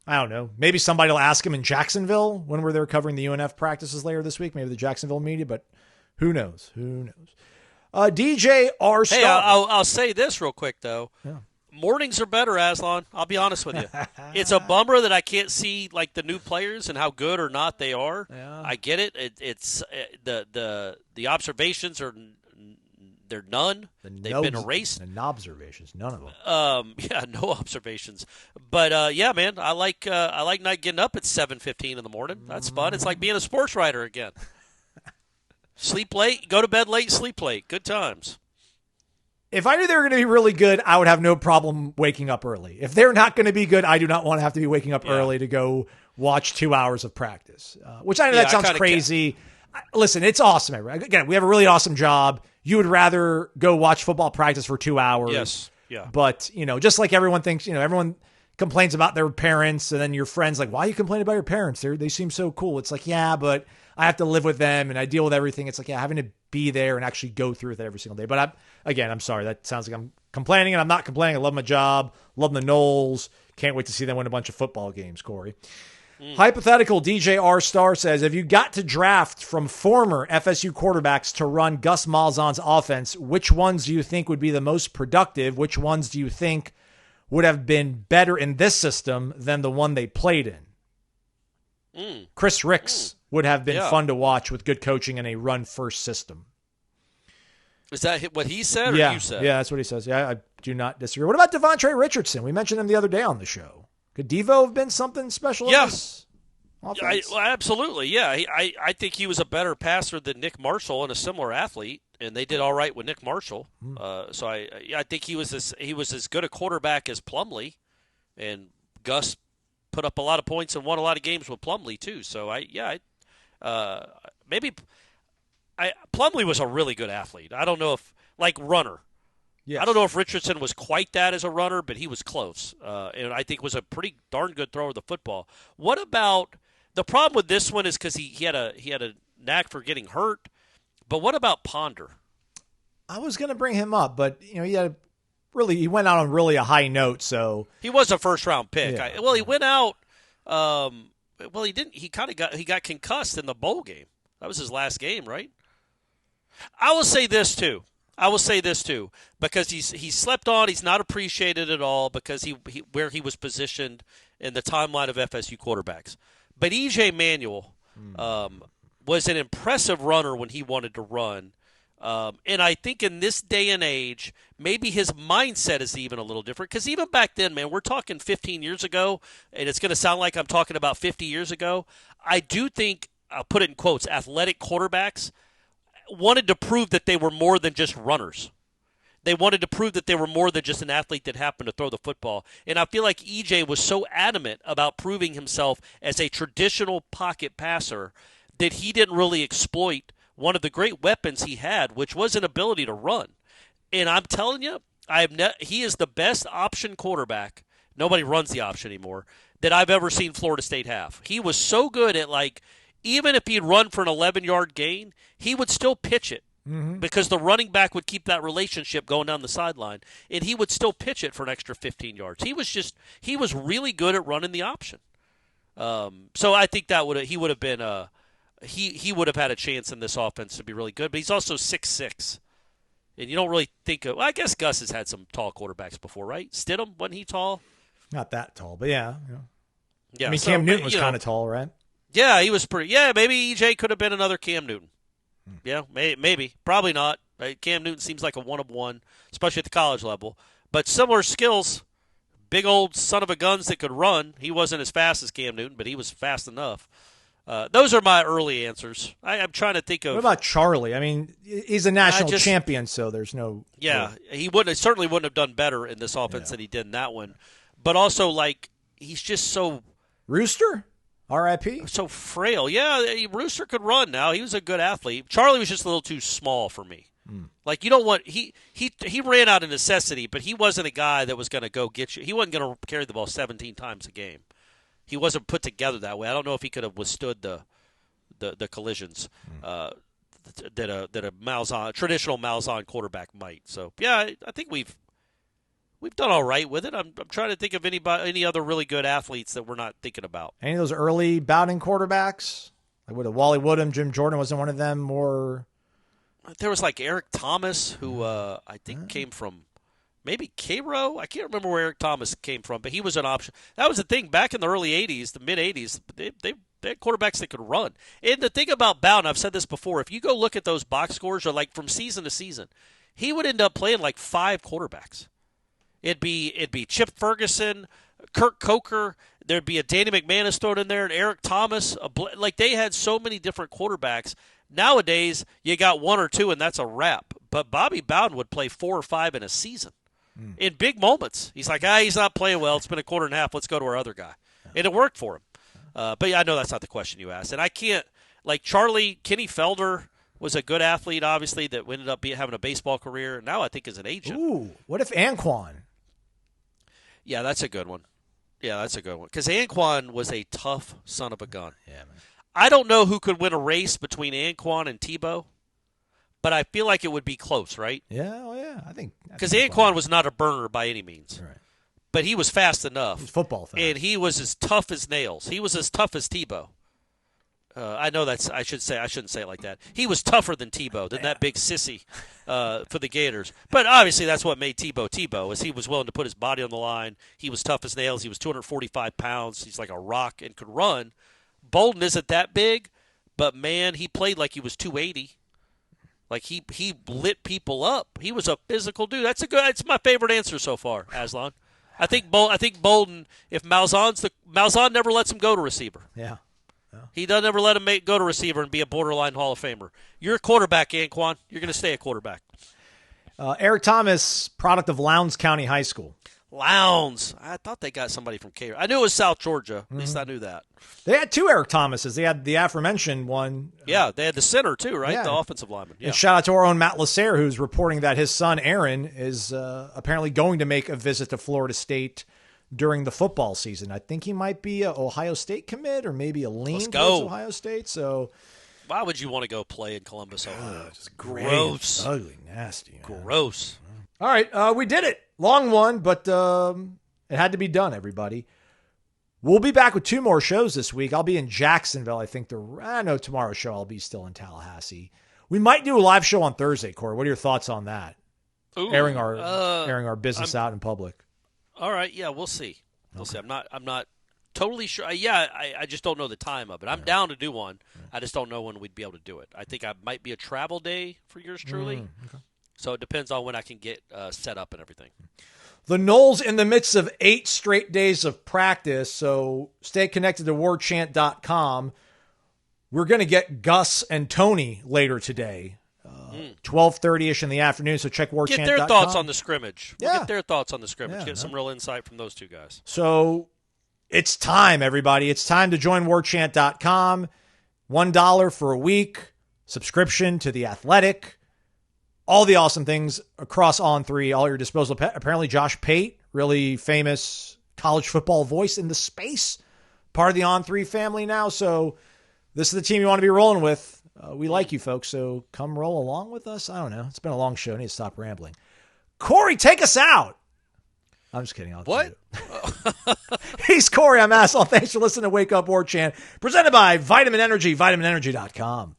Speaker 2: I don't know. Maybe somebody will ask him in Jacksonville when we're there covering the UNF practices later this week. Maybe the Jacksonville media, but who knows? DJ R. Star.
Speaker 5: Hey, I'll say this real quick, though.
Speaker 2: Yeah.
Speaker 5: Mornings are better, Aslan. I'll be honest with you. It's a bummer that I can't see like the new players and how good or not they are.
Speaker 2: Yeah.
Speaker 5: I get it. It's the observations are they're none. They've been erased.
Speaker 2: And observations, none of them.
Speaker 5: No observations. But yeah, man, I like not getting up at 7:15 in the morning. That's fun. It's like being a sports writer again. Sleep late, go to bed late, sleep late. Good times.
Speaker 2: If I knew they were going to be really good, I would have no problem waking up early. If they're not going to be good, I do not want to have to be waking up early to go watch 2 hours of practice, which I know that sounds crazy. Listen, it's awesome. Again, we have a really awesome job. You would rather go watch football practice for 2 hours.
Speaker 5: Yes. Yeah.
Speaker 2: But, just like everyone thinks, everyone complains about their parents, and then your friends like, why are you complaining about your parents? They seem so cool. It's like, yeah, but I have to live with them and I deal with everything. It's like, yeah, having to be there and actually go through with it every single day. But I'm sorry. That sounds like I'm complaining, and I'm not complaining. I love my job. Love the Noles. Can't wait to see them win a bunch of football games, Corey. Hypothetical DJ R Star says, if you got to draft from former FSU quarterbacks to run Gus Malzahn's offense, which ones do you think would be the most productive? Which ones do you think would have been better in this system than the one they played in? Chris Ricks would have been fun to watch with good coaching and a run-first system.
Speaker 5: Is that what he said or you said?
Speaker 2: Yeah, that's what he says. Yeah, I do not disagree. What about Devontae Richardson? We mentioned him the other day on the show. Could Devo have been something special?
Speaker 5: Yes.
Speaker 2: offense?
Speaker 5: Absolutely, yeah. I think he was a better passer than Nick Marshall and a similar athlete, and they did all right with Nick Marshall. So I think he was as good a quarterback as Plumlee, and Gus put up a lot of points and won a lot of games with Plumlee too. So Plumlee was a really good athlete. I don't know if runner.
Speaker 2: Yes.
Speaker 5: I don't know if Richardson was quite that as a runner, but he was close, and I think was a pretty darn good thrower of the football. What about the problem with this one is because he had a knack for getting hurt, but what about Ponder?
Speaker 2: I was going to bring him up, but he went out on really a high note. So
Speaker 5: he was a first-round pick.
Speaker 2: Yeah.
Speaker 5: He went out. He didn't. He got concussed in the bowl game. That was his last game, right? I will say this too, because he slept on. He's not appreciated at all because where he was positioned in the timeline of FSU quarterbacks. But E.J. Manuel was an impressive runner when he wanted to run. And I think in this day and age, maybe his mindset is even a little different. Because even back then, man, we're talking 15 years ago, and it's going to sound like I'm talking about 50 years ago. I do think, I'll put it in quotes, athletic quarterbacks wanted to prove that they were more than just runners. They wanted to prove that they were more than just an athlete that happened to throw the football. And I feel like EJ was so adamant about proving himself as a traditional pocket passer that he didn't really exploit one of the great weapons he had, which was an ability to run. And I'm telling you, he is the best option quarterback. Nobody runs the option anymore that I've ever seen Florida State have. He was so good at, even if he'd run for an 11-yard gain, he would still pitch it. Because the running back would keep that relationship going down the sideline, and he would still pitch it for an extra 15 yards. He was really good at running the option. So I think he would have been he would have had a chance in this offense to be really good. But he's also 6'6", and you don't really think of. Well, I guess Gus has had some tall quarterbacks before, right? Stidham, wasn't he tall?
Speaker 2: Not that tall, but yeah.
Speaker 5: Yeah.
Speaker 2: I mean, Cam Newton was kind of tall, right?
Speaker 5: Yeah, he was pretty. Yeah, maybe EJ could have been another Cam Newton. Yeah, maybe. Probably not. Cam Newton seems like a one-of-one, especially at the college level. But similar skills, big old son of a guns that could run. He wasn't as fast as Cam Newton, but he was fast enough. Those are my early answers. I'm trying to think of.
Speaker 2: What about Charlie? I mean, he's a national champion, so there's no.
Speaker 5: Yeah, he certainly wouldn't have done better in this offense than he did in that one. But also, he's just so.
Speaker 2: Rooster? R.I.P.
Speaker 5: So frail. Yeah, Rooster could run now. He was a good athlete. Charlie was just a little too small for me. You don't want he ran out of necessity, but he wasn't a guy that was going to go get you. He wasn't going to carry the ball 17 times a game. He wasn't put together that way. I don't know if he could have withstood the collisions that a traditional Malzahn quarterback might. So yeah, I think we've done all right with it. I'm trying to think of any other really good athletes that we're not thinking about.
Speaker 2: Any of those early Bowden quarterbacks? Wally Woodham, Jim Jordan wasn't one of them. Or
Speaker 5: there was Eric Thomas, who I think came from maybe Cairo. I can't remember where Eric Thomas came from, but he was an option. That was the thing back in the early '80s, the mid '80s. They had quarterbacks that could run. And the thing about Bowden, I've said this before. If you go look at those box scores, or from season to season, he would end up playing 5 quarterbacks. It'd be Chip Ferguson, Kirk Coker. There'd be a Danny McManus thrown in there, and Eric Thomas. They had so many different quarterbacks. Nowadays, you got 1 or 2, and that's a wrap. But Bobby Bowden would play 4 or 5 in a season in big moments. He's he's not playing well. It's been a quarter and a half. Let's go to our other guy. And it worked for him. But yeah, I know that's not the question you asked. And I can't Charlie, Kenny Felder was a good athlete, obviously, that ended up having a baseball career. Now I think is an agent.
Speaker 2: Ooh, what if Anquan?
Speaker 5: Yeah, that's a good one. Because Anquan was a tough son of a gun.
Speaker 2: Yeah, man.
Speaker 5: I don't know who could win a race between Anquan and Tebow, but I feel like it would be close, right?
Speaker 2: Yeah, yeah. I think
Speaker 5: because Anquan was not a burner by any means,
Speaker 2: right.
Speaker 5: But he was fast enough.
Speaker 2: He's football fast.
Speaker 5: And he was as tough as nails. He was as tough as Tebow. I know I shouldn't say it like that. He was tougher than Tebow, than that big sissy for the Gators. But obviously that's what made Tebow, is he was willing to put his body on the line. He was tough as nails. He was 245 pounds. He's like a rock and could run. Bolden isn't that big, but, man, he played like he was 280. He lit people up. He was a physical dude. That's my favorite answer so far, Aslan. I think Bolden, if Malzahn never lets him go to receiver.
Speaker 2: Yeah.
Speaker 5: He doesn't ever let him go to receiver and be a borderline Hall of Famer. You're a quarterback, Anquan. You're going to stay a quarterback.
Speaker 2: Eric Thomas, product of Lowndes County High School.
Speaker 5: Lowndes. I thought they got somebody from Cairo. I knew it was South Georgia. At least I knew that.
Speaker 2: They had two Eric Thomases. They had the aforementioned one.
Speaker 5: Yeah, they had the center too, right?
Speaker 2: Yeah.
Speaker 5: The offensive lineman. Yeah.
Speaker 2: And shout out to our own Matt Lasser, who's reporting that his son, Aaron, is apparently going to make a visit to Florida State during the football season. I think he might be an Ohio State commit or maybe a lean towards Ohio State. So,
Speaker 5: why would you want to go play in Columbus, Ohio?
Speaker 2: Just
Speaker 5: gross.
Speaker 2: Ugly, nasty.
Speaker 5: Gross.
Speaker 2: All right, we did it. Long one, but it had to be done, everybody. We'll be back with 2 more shows this week. I'll be in Jacksonville. I think tomorrow's show I'll be still in Tallahassee. We might do a live show on Thursday, Corey. What are your thoughts on that?
Speaker 5: Ooh,
Speaker 2: airing our business out in public.
Speaker 5: All right, yeah, we'll see. We'll see. I'm not totally sure. I just don't know the time of it. I'm down to do one. I just don't know when we'd be able to do it. I think I might be a travel day for yours truly.
Speaker 2: Okay.
Speaker 5: So it depends on when I can get set up and everything.
Speaker 2: The Noles in the midst of 8 straight days of practice, so stay connected to warchant.com. We're going to get Gus and Tony later today, 12:30-ish in the afternoon, so check warchant.com.
Speaker 5: Get their thoughts on the scrimmage.
Speaker 2: Yeah.
Speaker 5: Get their thoughts on the scrimmage. Get some real insight from those two guys.
Speaker 2: So it's time, everybody. It's time to join warchant.com. $1 for a week, subscription to The Athletic. All the awesome things across On3, all at your disposal. Apparently, Josh Pate, really famous college football voice in the space, part of the On3 family now. So this is the team you want to be rolling with. We like you folks, so come roll along with us. I don't know. It's been a long show. I need to stop rambling. Corey, take us out. I'm just kidding.
Speaker 5: What?
Speaker 2: He's Corey. I'm Asshole. Thanks for listening to Wake Up War Chant, presented by Vitamin Energy, vitaminenergy.com.